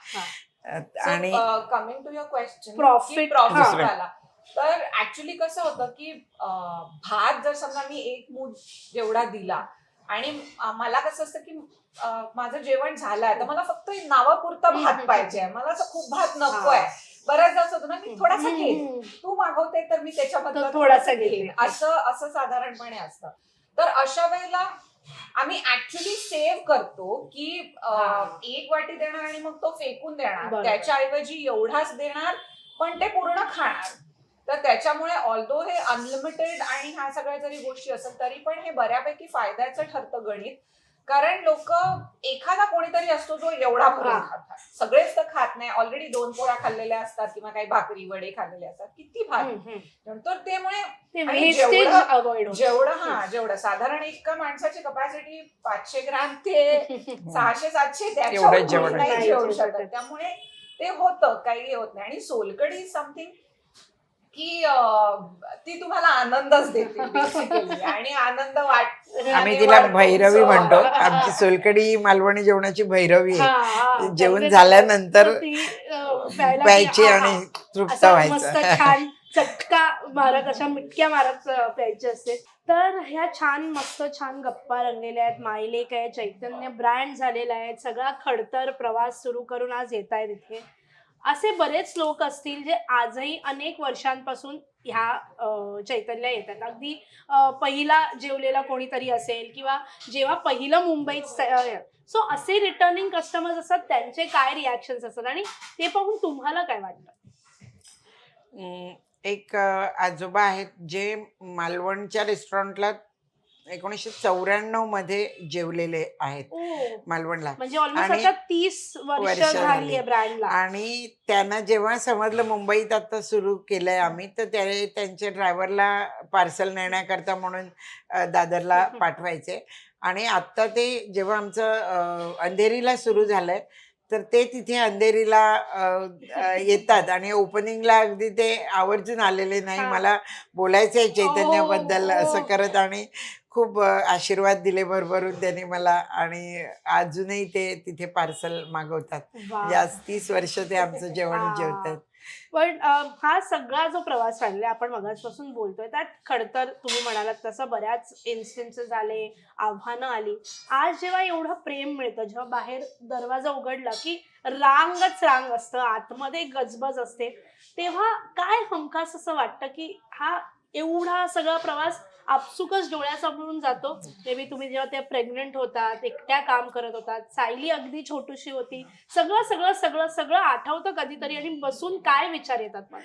आणि coming to your question, profit आला तर ऍक्च्युली कसं होतं की भात जर समजा मी एक मूठ जेवढा दिला आणि मला कसं असतं की माझं जेवण झालंय तर मला फक्त नावापुरता भात पाहिजे, मला असं खूप भात नकोय. बऱ्याचदा असं होतं ना मी थोडासा घेईन, तू मागवते तर मी त्याच्याबद्दल थोडासा घेईन, असं साधारणपणे असतं. तर अशा वेळेला आम्ही ऍक्च्युली सेव्ह करतो की एक वाटी देणार आणि मग तो फेकून देणार, त्याच्याऐवजी एवढाच देणार पण ते पूर्ण खाणार. तर त्याच्यामुळे ऑल्दो हे अनलिमिटेड आणि ह्या सगळ्या जरी गोष्टी असतात तरी पण हे बऱ्यापैकी फायद्याचं ठरतं गणित. कारण लोक एखादा कोणीतरी असतो जो एवढा भरून खातात, सगळेच तर खात नाही. ऑलरेडी 2 पोळ्या खाल्लेल्या असतात किंवा काही भाकरी वडे खाल्लेले असतात, किती भात. तर त्यामुळे जेवढं साधारण एका माणसाची कपॅसिटी 500 ग्रॅम ते 600-700 त्याच्यावर नाही जेवू शकत. त्यामुळे ते होतं, काही होत नाही. आणि सोलकढी समथिंग की ती तुम्हाला आनंदच देते बेसिकली, आणि आनंद आम्ही तिला भैरवी म्हणतो. आमची सोलकढी मालवणी जेवणाची भैरवी आहे. जेवण झाल्यानंतर प्यायची आणि तृप्त व्हायचं. छान चटका मारत, अशा मिटक्या मारत प्यायचे असते. तर ह्या मस्त छान गप्पा रंगलेल्या आहेत. मायलेक आहे, चैतन्य ब्रँड झालेला आहे, सगळा खडतर प्रवास सुरू करून आज येत आहेत इथे. असे बरेच लोक असतील जे आजही अनेक वर्षांपासून ह्या चैतन्य येतात. अगदी पहिला जेवलेला कोणीतरी असेल किंवा जेव्हा पहिलं मुंबईत, सो असे रिटर्निंग कस्टमर्स असतात, त्यांचे काय रिॲक्शन्स असतात आणि ते पाहून तुम्हाला काय वाटतं? एक आजोबा आहेत जे मालवणच्या रेस्टॉरंटला 1994 मध्ये जेवलेले आहेत मालवणला, म्हणजे ऑलमोस्ट 30 वर्ष झाली आहे ब्रँडला. आणि त्यांना जेव्हा समजलं मुंबईत आता सुरू केलंय आम्ही, तर त्यांच्या ड्रायव्हरला पार्सल नेण्याकरता म्हणून दादरला पाठवायचे. आणि आता ते जेव्हा आमचं अंधेरीला सुरू झालंय तर ते तिथे अंधेरीला येतात आणि ओपनिंगला अगदी ते आवर्जून आलेले, नाही मला बोलायचं आहे चैतन्याबद्दल असं करत, आणि खूप आशीर्वाद दिले भरभरून त्यांनी मला. आणि अजूनही ते तिथे पार्सल मागवतात. म्हणजे आज 30 वर्ष ते आमचं जेवण जेवतात. पण हा सगळा जो प्रवास चाललाय, आपण मगाचपासून बोलतोय, त्यात खडतर तुम्ही म्हणालात तसं बऱ्याच इन्सिडेंट्स झाले, आव्हानं आली. आज जेव्हा एवढं प्रेम मिळतं, जेव्हा बाहेर दरवाजा उघडला की रांगच रांग असतं, आतमध्ये गजबज असते, तेव्हा काय हमखास असं वाटतं की हा एवढा सगळा प्रवास आपसुकच डोळ्यासमोरून जातो? मे बी तुम्ही जेव्हा त्या प्रेग्नंट होतात, एकट्या काम करत होतात, सायली अगदी छोटीशी होती, सगळं सगळं सगळं सगळं आठवतं कधीतरी आणि बसून काय विचार येतात मला?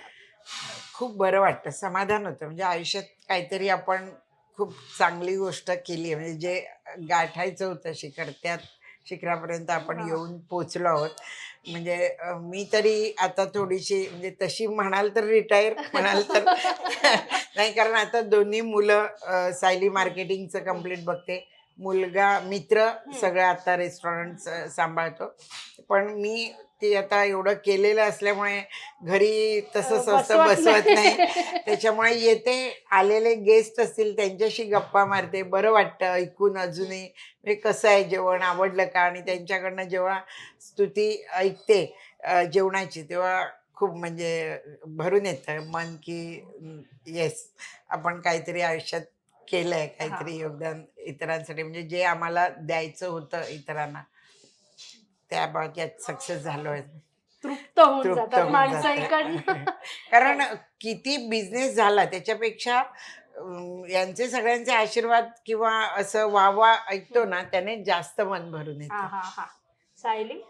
खूप बरं वाटतं, समाधान होतं. म्हणजे आयुष्यात काहीतरी आपण खूप चांगली गोष्ट केली, म्हणजे जे गाठायचं होतं शिखर, त्या शिखरापर्यंत आपण येऊन पोचलो आहोत. म्हणजे मी तरी आता थोडीशी, म्हणजे तशी म्हणाल तर रिटायर म्हणाल तर नाही, कारण आता दोन्ही मुलं, सायली मार्केटिंगचं कम्प्लीट बघते, मुलगा मित्र सगळं आता रेस्टॉरंट सांभाळतो. पण मी ते आता एवढं केलेलं असल्यामुळे घरी तसं स्वस्त बसवत नाही. त्याच्यामुळे येते, आलेले गेस्ट असतील त्यांच्याशी गप्पा मारते, बरं वाटतं ऐकून अजूनही, म्हणजे कसं आहे जेवण, आवडलं का, आणि त्यांच्याकडनं जेव्हा स्तुती ऐकते जेवणाची, तेव्हा खूप म्हणजे भरून येतं मन की येस, आपण काहीतरी आयुष्यात केलंय, काहीतरी योगदान इतरांसाठी, म्हणजे जे आम्हाला द्यायचं होतं इतरांना त्या बाबतीत सक्सेस झालोय. तृप्त होऊन तृप्त जातात होऊन माणसं जाते. इकडनं. कारण किती बिझनेस झाला त्याच्यापेक्षा यांचे सगळ्यांचे आशीर्वाद किंवा असं वाहवा ऐकतो ना, त्याने जास्त मन भरून हा येतं. हा हा. सायली?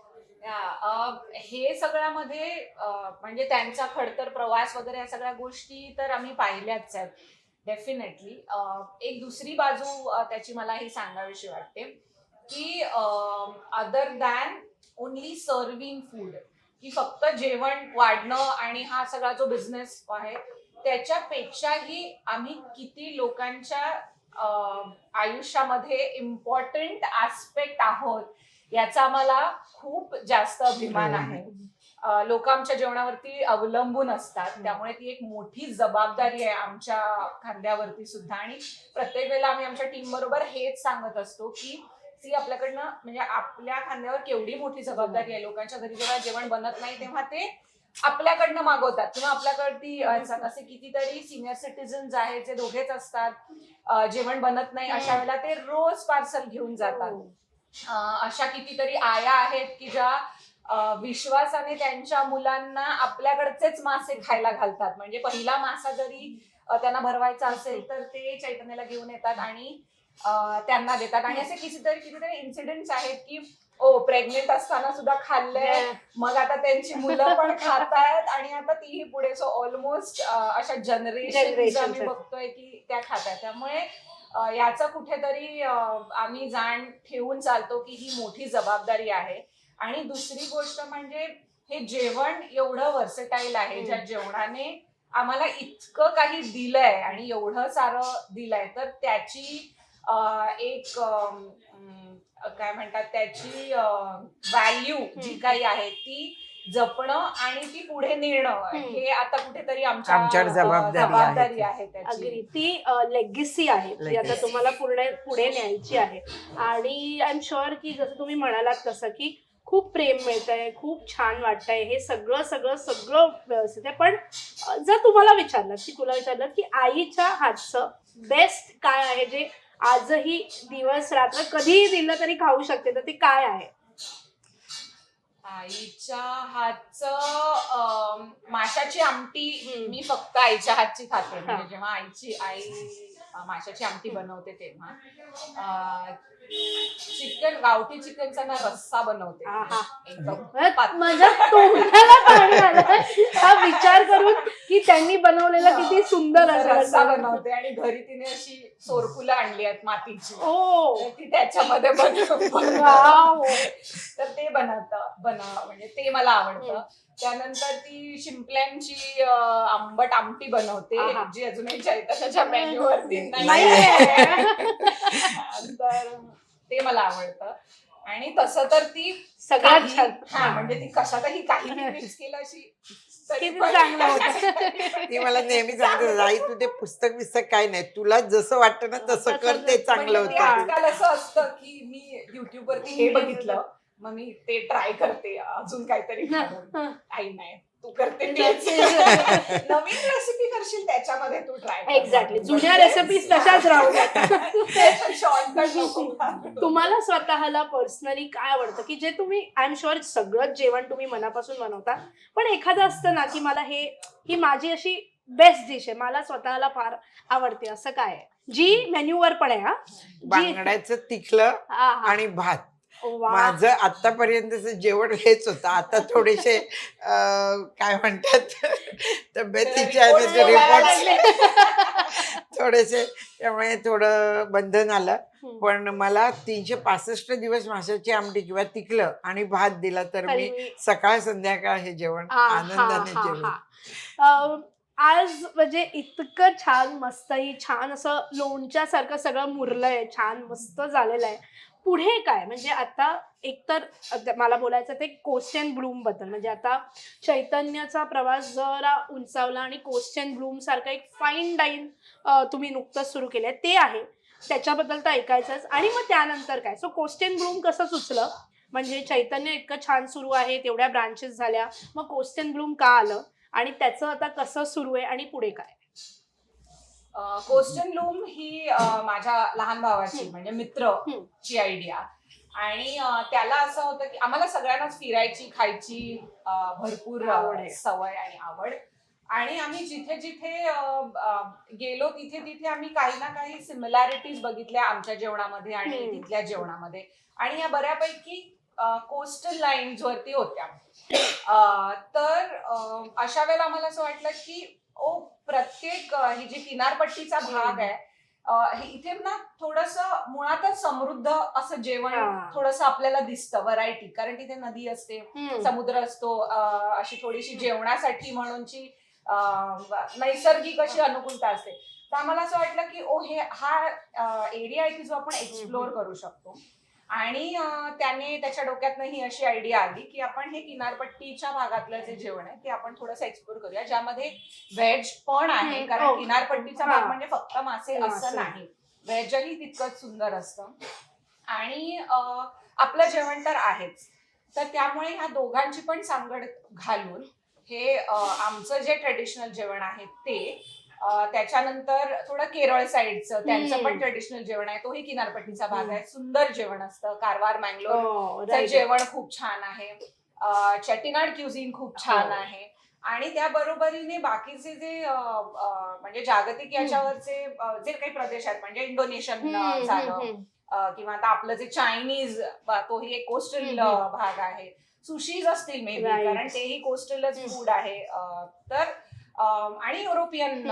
हे सगळ्यामध्ये म्हणजे त्यांचा खडतर प्रवास वगैरे या सगळ्या गोष्टी तर आम्ही पाहिल्याच आहेत डेफिनेटली. एक दुसरी बाजू त्याची मला ही सांगावीशी वाटते की other than only serving food, की फक्त जेवण वाढणं आणि हा सगळा जो बिझनेस आहे त्याच्यापेक्षाही आम्ही किती लोकांच्या आयुष्यामध्ये इम्पॉर्टंट ऍस्पेक्ट आहोत याचा आम्हाला खूप जास्त अभिमान आहे. लोक आमच्या जेवणावरती अवलंबून असतात, त्यामुळे ती एक मोठी जबाबदारी आहे आमच्या खांद्यावरती सुद्धा. आणि प्रत्येक वेळेला आम्ही आमच्या टीम बरोबर हेच सांगत असतो की सी आपल्याकडनं, म्हणजे आपल्या खांद्यावर केवढी मोठी जबाबदारी आहे. लोकांच्या घरी जेव्हा जेवण बनत नाही तेव्हा ते आपल्याकडनं मागवतात, किंवा आपल्याकडती असे कितीतरी सिनियर सिटीजन्स आहेत जे दोघेच असतात, जेवण बनत नाही अशा वेळेला ते रोज पार्सल घेऊन जातात. अशा कितीतरी आया आहेत की ज्या विश्वासाने त्यांच्या मुलांना आपल्याकडचेच मासे खायला घालतात. म्हणजे पहिला मासा जरी त्यांना भरवायचा असेल तर ते चैतन्याला घेऊन येतात आणि त्यांना देतात. आणि असे कितीतरी इन्सिडेंट्स आहेत की प्रेग्नेंट असताना सुद्धा खाल्लंय, मग आता त्यांची मुलं पण खातायत आणि आता तीही पुढे. सो ऑलमोस्ट अशा जनरेशन आम्ही बघतोय की त्या खातायत. त्यामुळे याचं कुठेतरी आम्ही जाण ठेवून चालतो की ही मोठी जबाबदारी आहे. आणि दुसरी गोष्ट म्हणजे हे जेवण एवढं वर्सेटाईल आहे, ज्या जेवणाने आम्हाला इतकं काही दिलंय आणि एवढं सारं दिलंय, तर त्याची एक काय म्हणतात, त्याची व्हॅल्यू जी काही आहे ती जपणं आणि ती पुढे नेणं, हे आता कुठेतरी आमच्यावर जबाबदारी आहे त्याची. अगदी, ती लेगेसी आहे ती आता तुम्हाला पुढे न्यायची आहे. आणि आय एम शुअर की जसं तुम्ही म्हणालात तसं की खूप प्रेम मिळतंय, खूप छान वाटतंय, हे सगळं सगळं सगळं व्यवस्थित आहे. पण जर तुम्हाला विचारलं की तुला विचारलं की आईच्या हातचं बेस्ट काय आहे, जे आजही दिवस रात्र कधीही दिलं तरी खाऊ शकते, तर ते काय आहे? आईच्या हातचं माशाची आमटी मी फक्त आईच्या हातची खाते. म्हणजे जेव्हा आई माशाची आमटी बनवते तेव्हा चिकन, गावठी चिकनचा ना रस्सा बनवते माझ्या तोंडाला पाणी आलं हा विचार करून की त्यांनी बनवलेला किती सुंदर रस्सा बनवते. आणि घरी तिने अशी सोरफुलं आणली आहेत मातीची, ती त्याच्यामध्ये तर ते म्हणजे ते मला आवडतं. त्यानंतर ती शिंपल्यांची आंबट आमटी बनवते, जी अजूनही चैतन्याच्या मेन्यूवरती नाही. तर ते मला आवडतं. आणि तसं तर ती सगळ्यात छान, म्हणजे ती कशातही काही मिक्स केलं अशी चांगलं होतं. ती मला नेहमी सांगते, आई तू ते पुस्तक काय नाही, तुला जसं वाटतं ना तसं कर, ते चांगलं होतं. आजकाल असं असतं की मी युट्यूब वरती हे बघितलं, मग मी ते ट्राय करते अजून काहीतरी. काही नाही, तू करते नवीन रेसिपी करशील त्याच्यामध्ये तू ट्राय. एक्झॅक्टली, जुन्या रेसिपीज तशाच राहू तुम्हाला स्वतःला पर्सनली काय आवडतं की जे तुम्ही, आय एम शुअर सगळं जेवण तुम्ही मनापासून बनवता, पण एखादं असतं ना की मला ही माझी अशी बेस्ट डिश आहे, मला स्वतःला फार आवडते, असं काय आहे जी मेन्यूवर पण आहे? बांगड्याचं तिखलं आणि भात. माझं आतापर्यंतचं जेवण हेच होतं. आता थोडेसे काय म्हणतात तब्येतीच्या रिपोर्ट थोडेसे, त्यामुळे थोडं बंधन आलं. पण मला 365 दिवस माशाची आमटी किंवा तिकलं आणि भात दिला तर मी सकाळ संध्याकाळ हे जेवण आनंदाने जेवण. आज म्हणजे इतकं छान मस्तही छान असं लोणच्यासारखं सगळं मुरलंय, छान मस्त झालेलं आहे. पुढे काय म्हणजे आता एकतर मला बोलायचं ते कोस्ट अँड ब्लूम बद्दल. म्हणजे आता चैतन्याचा प्रवास जरा उंचावला आणि कोस्ट अँड ब्लूम सारखं एक फाईन डाईन तुम्ही नुकतंच सुरू केलंय ते आहे, त्याच्याबद्दल तर ऐकायचंच. आणि मग त्यानंतर काय, सो कोस्ट अँड ब्लूम कसं सुचलं, म्हणजे चैतन्य इतकं छान सुरू आहे, तेवढ्या ब्रांचेस झाल्या, मग कोस्ट अँड ब्लूम का आलं आणि त्याचं आता कसं सुरू आहे आणि पुढे काय? कोस्ट अँड ब्लूम ही माझ्या लहान भावाची म्हणजे मित्रची आयडिया. आणि त्याला असं होतं की आम्हाला सगळ्यांनाच फिरायची खायची भरपूर सवय आणि आवड. आणि आम्ही जिथे जिथे गेलो तिथे तिथे आम्ही काही ना काही सिमिलॅरिटीज बघितल्या आमच्या जेवणामध्ये आणि तिथल्या जेवणामध्ये. आणि या बऱ्यापैकी कोस्टल लाईन्स वरती होत्या. तर अशा वेळेला आम्हाला असं वाटलं की प्रत्येक ही जी किनारपट्टीचा भाग आहे इथे ना थोडस मुळातच समृद्ध असं जेवण थोडस आपल्याला दिसतं, व्हरायटी. कारण तिथे नदी असते, समुद्र असतो, अशी थोडीशी जेवणासाठी म्हणूनची नैसर्गिक अशी अनुकूलता असते. तर आम्हाला असं वाटलं की हा एरिया आहे की जो आपण एक्सप्लोअर करू शकतो. आणि त्याने त्याच्या डोक्यातनं ही अशी आयडिया आली की आपण हे किनारपट्टीच्या भागातलं जे जेवण आहे ते आपण थोडंसं एक्सप्लोर करूया, ज्यामध्ये व्हेज पण आहे. कारण किनारपट्टीचा भाग म्हणजे फक्त मासे असं नाही, व्हेजही तितकंच सुंदर असतं. आणि आपलं जेवण तर आहेच. तर त्यामुळे ह्या दोघांची पण सांगड घालून हे आमचं जे ट्रेडिशनल जेवण आहे ते, त्याच्यानंतर थोडं केरळ साईडचं त्यांचं पण ट्रेडिशनल जेवण आहे, तोही किनारपट्टीचा भाग आहे, सुंदर जेवण असतं. कारवार मँगलोरचं जेवण खूप छान आहे, चेट्टीनाड क्युझिन खूप छान आहे. आणि त्या बरोबरीने बाकीचे जे म्हणजे जागतिक याच्यावरचे जे काही प्रदेश आहेत, म्हणजे इंडोनेशियन झालं किंवा आता आपलं जे चायनीज, तोही एक कोस्टल भाग आहे. सुशीज असतील मे बी, कारण तेही कोस्टलच फूड आहे. तर आणि युरोपियन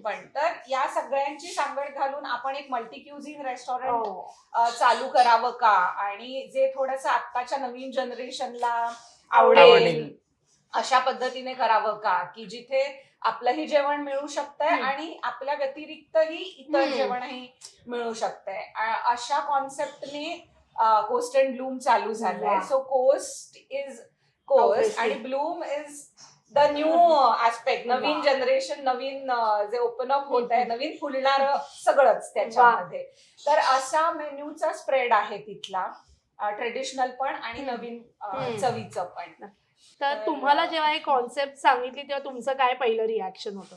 पण. तर या सगळ्यांची सांगड घालून आपण एक मल्टी क्युझिन रेस्टॉरंट चालू करावं का, आणि जे थोडस आत्ताच्या नवीन जनरेशनला आवडेल अशा पद्धतीने करावं का, की जिथे आपलंही जेवण मिळू शकतंय आणि आपल्या व्यतिरिक्तही इतर जेवणही मिळू शकतंय. अशा कॉन्सेप्टने कोस्ट अँड ब्लूम चालू झालंय. सो कोस्ट इज कोस्ट आणि bloom is the new aspect, नवीन जनरेशन, नवीन जे ओपन अप होत आहे, नवीन फुलणारं सगळंच त्याच्यामध्ये. तर असा मेन्यूचा स्प्रेड आहे तिथला, ट्रेडिशनल पण आणि नवीन चवीचं पण. तर तुम्हाला जेव्हा हे कॉन्सेप्ट सांगितली तेव्हा तुमचं काय पहिलं रिॲक्शन होतं?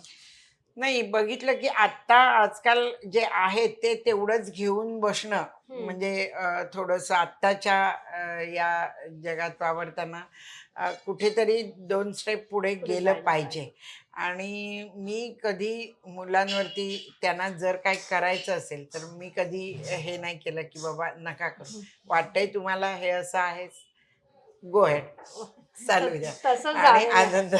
नाही, बघितलं की आता आजकाल जे आहे ते तेवढंच घेऊन बसणं म्हणजे थोडंसं आत्ताच्या या जगात वावरताना कुठेतरी 2 स्टेप पुढे गेलं पाहिजे. आणि मी कधी मुलांवरती त्यांना जर काही करायचं असेल तर मी कधी हे नाही केलं की बाबा नका करू, वाटतंय तुम्हाला हे असं आहे, गो हेड, चालू द्या आणि आनंद.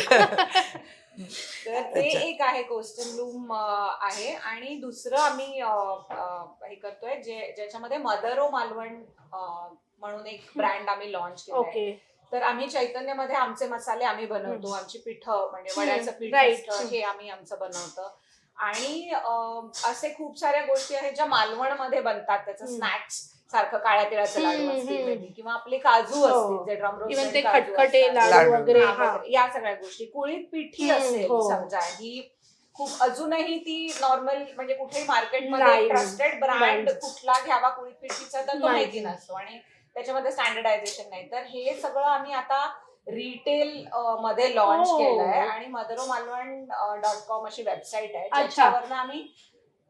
तर ते एक आहे कोस्टल ब्लूम आहे. आणि दुसरं आम्ही हे करतोय ज्याच्यामध्ये मदरो मालवण म्हणून एक ब्रँड आम्ही लॉन्च केलाय. तर आम्ही चैतन्यमध्ये आमचे मसाले आम्ही बनवतो, आमची पिठं म्हणजे वड्याचं पीठ असतं हे आम्ही आमचं बनवतो. आणि असे खूप साऱ्या गोष्टी आहेत ज्या मालवणमध्ये बनतात, त्याचं स्नॅक्स सारखं काळ्या तिळाचं लाडू असतील किंवा आपले काजू असतील जे ड्रम रोस्टेड खटखटे लाडू वगैरे, या सगळ्या गोष्टी. कुळीत पिठी असेल समजा, ही खूप अजूनही ती नॉर्मल म्हणजे कुठेही मार्केटमध्ये ट्रस्टेड ब्रँड कुठला घ्यावा कुळीत पिठीचा तर तो माहिती नसतो आणि त्याच्यामध्ये स्टँडर्डायझेशन नाही. तर हे सगळं आम्ही आता रिटेल मध्ये लॉन्च केलंय. आणि मदरोमालवण.com अशी वेबसाईट आहे ज्याच्यावरनं आम्ही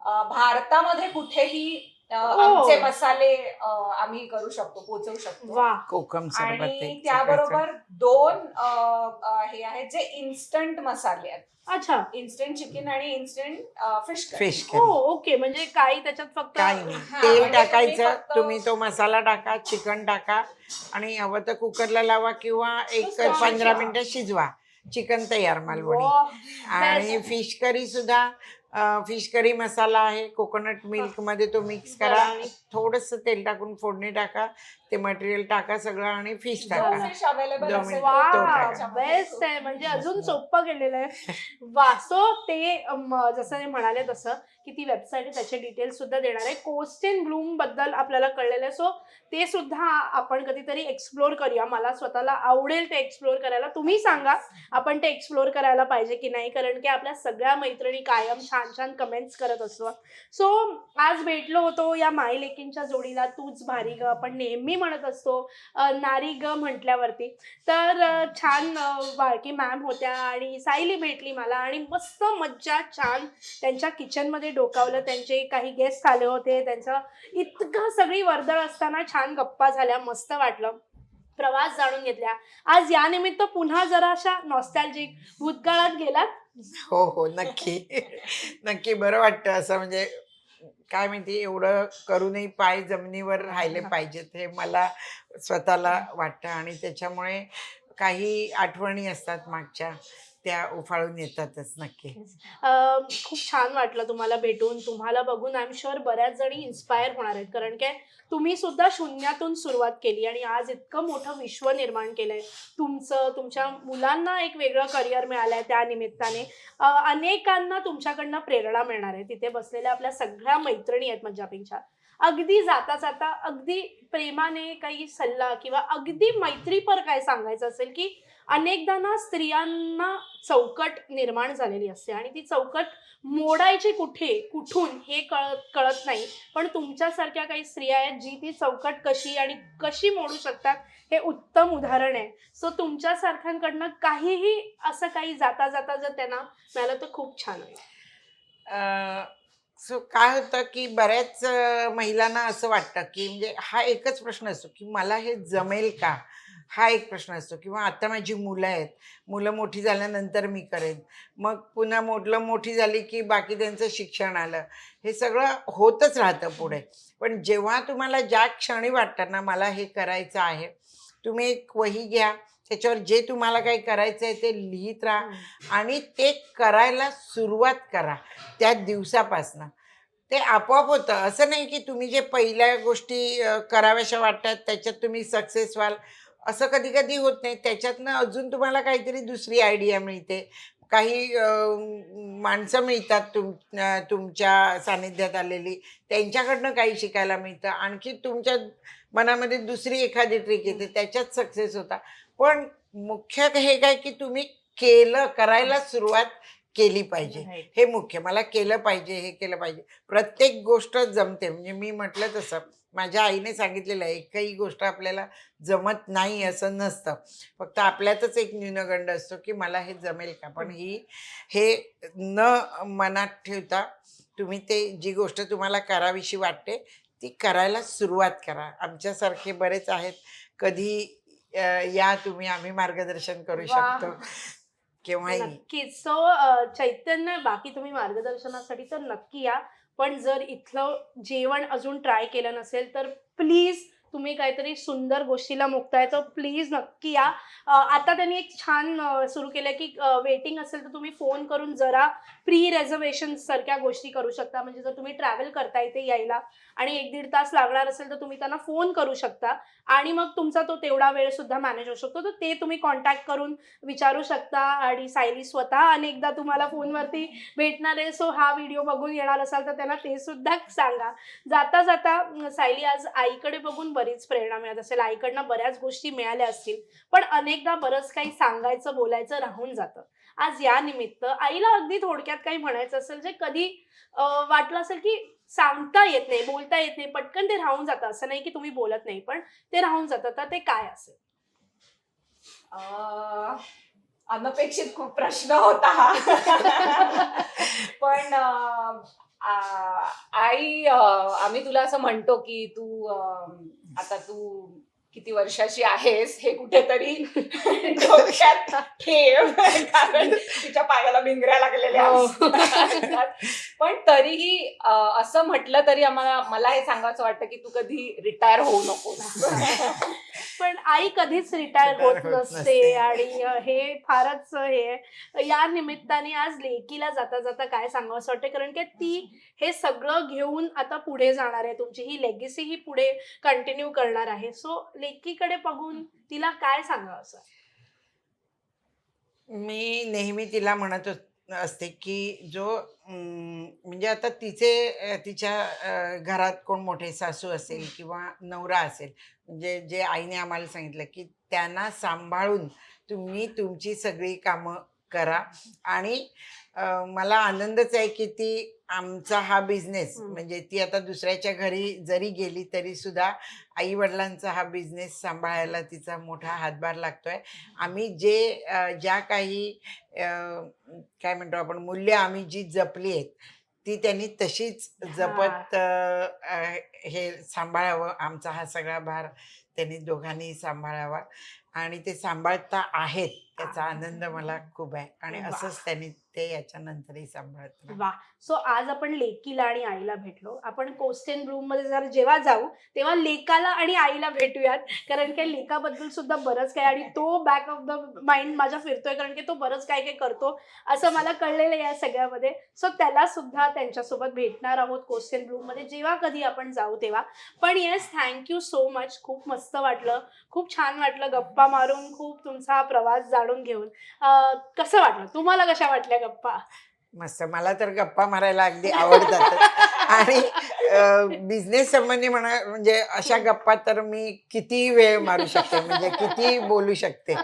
भारतामध्ये कुठेही आमचे मसाले आम्ही करू शकतो, पोहोचवू शकतो. कोकम सरबत. आणि त्याबरोबर 2 हे आहेत जे इन्स्टंट मसाले आहेत. अच्छा, इन्स्टंट चिकन आणि इन्स्टंट फिश. ओके, म्हणजे काही त्याच्यात फक्त काही नाही, तेल टाकायचं, तुम्ही तो मसाला टाका, चिकन टाका आणि हवं तर कुकरला लावा किंवा एक 15 मिनिटं शिजवा, चिकन तयार मालवणी. आणि फिश करी सुद्धा फिश करी मसाला आहे, कोकोनट मिल्क मध्ये तो मिक्स करा आणि थोडंसं तेल टाकून फोडणी टाका, ते मटेरियल टाका सगळं आणि फिश टाका. फिश अवेलेबल दोन असेल मिनिटं. तो वा टाका. बेस्ट आहे, म्हणजे अजून सोपं केलेलं आहे. वा सो ते जसं ते म्हणाले तसं की ती वेबसाईट आहे, त्याचे डिटेल्स सुद्धा देणार आहे. कोस्टन ब्लूम बद्दल आपल्याला कळलेलं आहे, सो ते सुद्धा आपण कधीतरी एक्सप्लोर करूया. मला स्वतःला आवडेल ते एक्सप्लोर करायला. तुम्ही सांगा आपण ते एक्सप्लोर करायला पाहिजे की नाही, कारण की आपल्या सगळ्या मैत्रिणी कायम छान छान कमेंट्स करत असतो. सो आज भेटलो होतो या माई लेकींच्या जोडीला. तूच भारी ग आपण नेहमी म्हणत असतो नारी ग म्हटल्यावरती. तर छान बाळकी मॅम होत्या आणि सायली भेटली मला आणि मस्त मज्जा छान त्यांच्या किचनमध्ये डोकावलं. त्यांचे काही गेस्ट आले होते, त्यांचं इतकं सगळी वर्दळ असताना छान गप्पा झाल्या, मस्त वाटलं, प्रवास जाणून घेतल्या. आज या निमित्त पुन्हा जरा अशा नॉस्टॅल्जिक भूतकाळात गेलात. हो हो नक्की. नक्की बरं वाटतं असं, म्हणजे काय माहिती एवढं करूनही पाय जमिनीवर राहिले पाहिजेत हे मला स्वतःला वाटतं आणि त्याच्यामुळे काही आठवणी असतात मागच्या, त्या उफाळून येतातच नक्की. खूप छान वाटलं तुम्हाला भेटून, तुम्हाला बघून. आय एम शुअर बऱ्याच जणी इन्स्पायर होणार आहेत, कारण काय तुम्ही सुद्धा शून्यातून सुरुवात केली आणि आज इतकं मोठं विश्व निर्माण केलंय. तुमच्या मुलांना एक वेगळं करिअर मिळालंय त्या निमित्ताने. अनेकांना तुमच्याकडनं प्रेरणा मिळणार आहे. तिथे बसलेल्या आपल्या सगळ्या मैत्रिणी आहेत मज्जापिंगच्या. अगदी जाता जाता अगदी प्रेमाने काही सल्ला किंवा अगदी मैत्रीपर काय सांगायचं असेल, की अनेकदा ना स्त्रियांना चौकट निर्माण झालेली असते आणि ती चौकट मोडायची कुठून हे कळत नाही. पण तुमच्यासारख्या काही स्त्रिया आहेत जी ती चौकट कशी मोडू शकतात हे उत्तम उदाहरण आहे. सो तुमच्यासारख्यांकडनं काहीही असं काही जाता जाता जर त्यांना मिळालं तर खूप छान आहे. सो काय होतं की बऱ्याच महिलांना असं वाटतं की म्हणजे हा एकच प्रश्न असतो की मला हे जमेल का, हा एक प्रश्न असतो. किंवा आता माझी मुलं आहेत, मुलं मोठी झाल्यानंतर मी करेन, मग पुन्हा मोठी झाली की बाकी त्यांचं शिक्षण आलं, हे सगळं होतच राहतं पुढे. पण जेव्हा तुम्हाला ज्या क्षणी वाटतं ना मला हे करायचं आहे, तुम्ही एक वही घ्या, त्याच्यावर जे तुम्हाला काही करायचं आहे ते लिहित राहा आणि ते करायला सुरुवात करा त्या दिवसापासनं. ते आपोआप होतं. असं नाही की तुम्ही जे पहिल्या गोष्टी कराव्याशा वाटतात त्याच्यात तुम्ही सक्सेस व्हाल, असं कधी कधी होत नाही. त्याच्यातनं अजून तुम्हाला काहीतरी दुसरी आयडिया मिळते, काही माणसं मिळतात तुमच्या सानिध्यात आलेली, त्यांच्याकडनं काही शिकायला मिळतं. आणखी तुमच्या मनामध्ये दुसरी एखादी ट्रिक येते, त्याच्यात सक्सेस होता. पण मुख्य हे काय की तुम्ही करायला सुरुवात केली पाहिजे, हे मुख्य. मला केलं पाहिजे, हे केलं पाहिजे. प्रत्येक गोष्ट जमते, म्हणजे मी म्हटलं तसं माझ्या आईने सांगितलेलं आहे, एकही गोष्ट आपल्याला जमत नाही असं नसतं, फक्त आपल्यातच एक न्यूनगंड असतो की मला हे जमेल का. पण हे न मनात ठेवता तुम्ही ते जी गोष्ट तुम्हाला करावीशी वाटते ती करायला सुरुवात करा. आमच्यासारखे बरेच आहेत, कधी या तुम्ही, आम्ही मार्गदर्शन करू शकतो केव्हाही. नक्कीच. सो चैतन्य, बाकी तुम्ही मार्गदर्शनासाठी तर नक्की या. पण जर इथलं जेवण अजून ट्राय केलं नसेल तर प्लीज, तुम्ही काहीतरी सुंदर गोष्टीला मुक्ताय तर प्लीज नक्की या. आता त्यांनी एक छान सुरू केलं की वेटिंग असेल तर तुम्ही फोन करून जरा प्री रिझर्वेशन सारख्या गोष्टी करू शकता. म्हणजे जर तुम्ही ट्रॅव्हल करता इथे यायला आणि 1-1.5 तास लागणार असेल तर तुम्ही त्यांना फोन करू शकता आणि मग तुमचा तो तेवढा वेळ सुद्धा मॅनेज होऊ शकतो. तर ते तुम्ही कॉन्टॅक्ट करून विचारू शकता. आणि सायली स्वतः अनेकदा तुम्हाला फोनवरती भेटणार आहे. सो हा व्हिडिओ बघून येणार असाल तर त्यांना ते सुद्धा सांगा. जाता जाता सायली, आज आईकडे बघून बरीच प्रेरणा मिळत असेल, आईकडनं बऱ्याच गोष्टी मिळाल्या असतील, पण अनेकदा बरंच काही सांगायचं बोलायचं राहून जातं. आज या निमित्त आईला अगदी थोडक्यात काही म्हणायचं असेल जे कधी वाटलं असेल की सांगता येत नाही, बोलता येत नाही, पटकन ते राहून जातं, असं नाही की तुम्ही बोलत नाही पण ते राहून जातं, तर ते काय असेल? अनपेक्षित खूप प्रश्न होता हा. पण आई, आम्ही तुला असं म्हणतो की तू आता तू किती वर्षाची आहेस हे कुठेतरी डोक्यात ठेव, कारण तिच्या पायाला भिंगऱ्या लागलेल्या असतात. पण तरीही असं म्हटलं तरी मला हे सांगायचं वाटतं की तू कधी रिटायर होऊ नकोस. पण आई कधीच रिटायर होत Retire होत नसते नसते. आणि हे फारच हे आहे. या निमित्ताने आज लेकीला जाता जाता काय सांगावं असं वाटतं, कारण की ती हे सगळं घेऊन आता पुढे जाणार आहे, तुमची ही लेगेसी ही पुढे कंटिन्यू करणार आहे. सो लेकीकडे बघून तिला काय सांगावं असं? मी नेहमी तिला म्हणत असते की म्हणजे आता तिच्या घरात कोण मोठे सासू असेल किंवा नवरा असेल, म्हणजे जे आईने आम्हाला सांगितलं की त्यांना सांभाळून तुम्ही तुमची सगळी कामं करा. आणि मला आनंदच आहे की ती आमचा हा बिझनेस, म्हणजे ती आता दुसऱ्याच्या घरी जरी गेली तरी सुद्धा आई वडिलांचा हा बिझनेस सांभाळायला तिचा मोठा हातभार लागतोय. आम्ही ज्या काही काय म्हणतो आपण मूल्य आम्ही जी जपली आहेत ती त्यांनी तशीच जपत हे सांभाळावं. आमचा हा सगळा भार त्यांनी दोघांनी सांभाळावा आणि ते सांभाळता आहेत, त्याचा आनंद मला खूप आहे. आणि वा. असंच त्यांनी ते याच्यानंतरही सांभाळत राहतील. वा. सो आज आपण लेकीला आणि आईला भेटलो. आपण कोस्टन रूम मध्ये जर जेव्हा जाऊ तेव्हा लेकाला आणि आईला भेटूयात, कारण की लेकाबद्दल सुद्धा बरंच काय आणि तो बॅक ऑफ द माइंड माझ्या फिरतोय, कारण की तो बरंच काय काय करतो असं मला कळलेलं आहे या सगळ्यामध्ये. सो त्याला सुद्धा त्यांच्यासोबत भेटणार आहोत कोस्टन रूम मध्ये जेव्हा कधी आपण जाऊ तेव्हा. पण येस, थँक्यू सो मच. खूप मस्त वाटलं, खूप छान वाटलं गप्पा मारून, खूप तुमचा हा प्रवास जाणून घेऊन. कसं वाटलं तुम्हाला, कशा वाटल्या गप्पा? मस्त. मला तर गप्पा मारायला अगदी आवडतात. आणि बिझनेस संबंधी म्हणजे अशा गप्पा तर मी किती वेळ मारू शकते, म्हणजे किती बोलू शकते.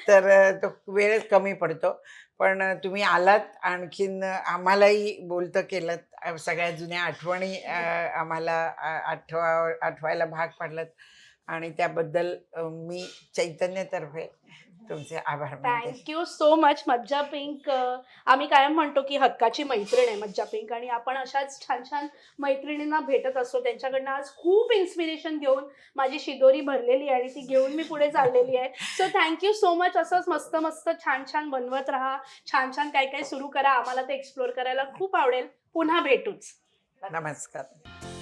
तर तो वेळ कमी पडतो. पण तुम्ही आलात, आणखीन आम्हालाही बोलतं केलं, सगळ्या जुन्या आठवणी आम्हाला आठवायला भाग पाडलात. आणि त्याबद्दल मी चैतन्यतर्फे तुमचे आभार मानते. Thank you so much. मज्जा पिंक आम्ही कायम म्हणतो की हक्काची मैत्रीण आहे मज्जा पिंक, आणि आपण अशाच छान छान मैत्रिणींना भेटत असतो. त्यांच्याकडनं आज खूप इन्स्पिरेशन घेऊन माझी शिदोरी भरलेली आहे आणि ती घेऊन मी पुढे चाललेली आहे. So thank you so much. असंच मस्त मस्त छान छान बनवत राहा, छान छान काय काय सुरू करा. आम्हाला ते एक्सप्लोर करायला खूप आवडेल. पुन्हा भेटूच. नमस्कार.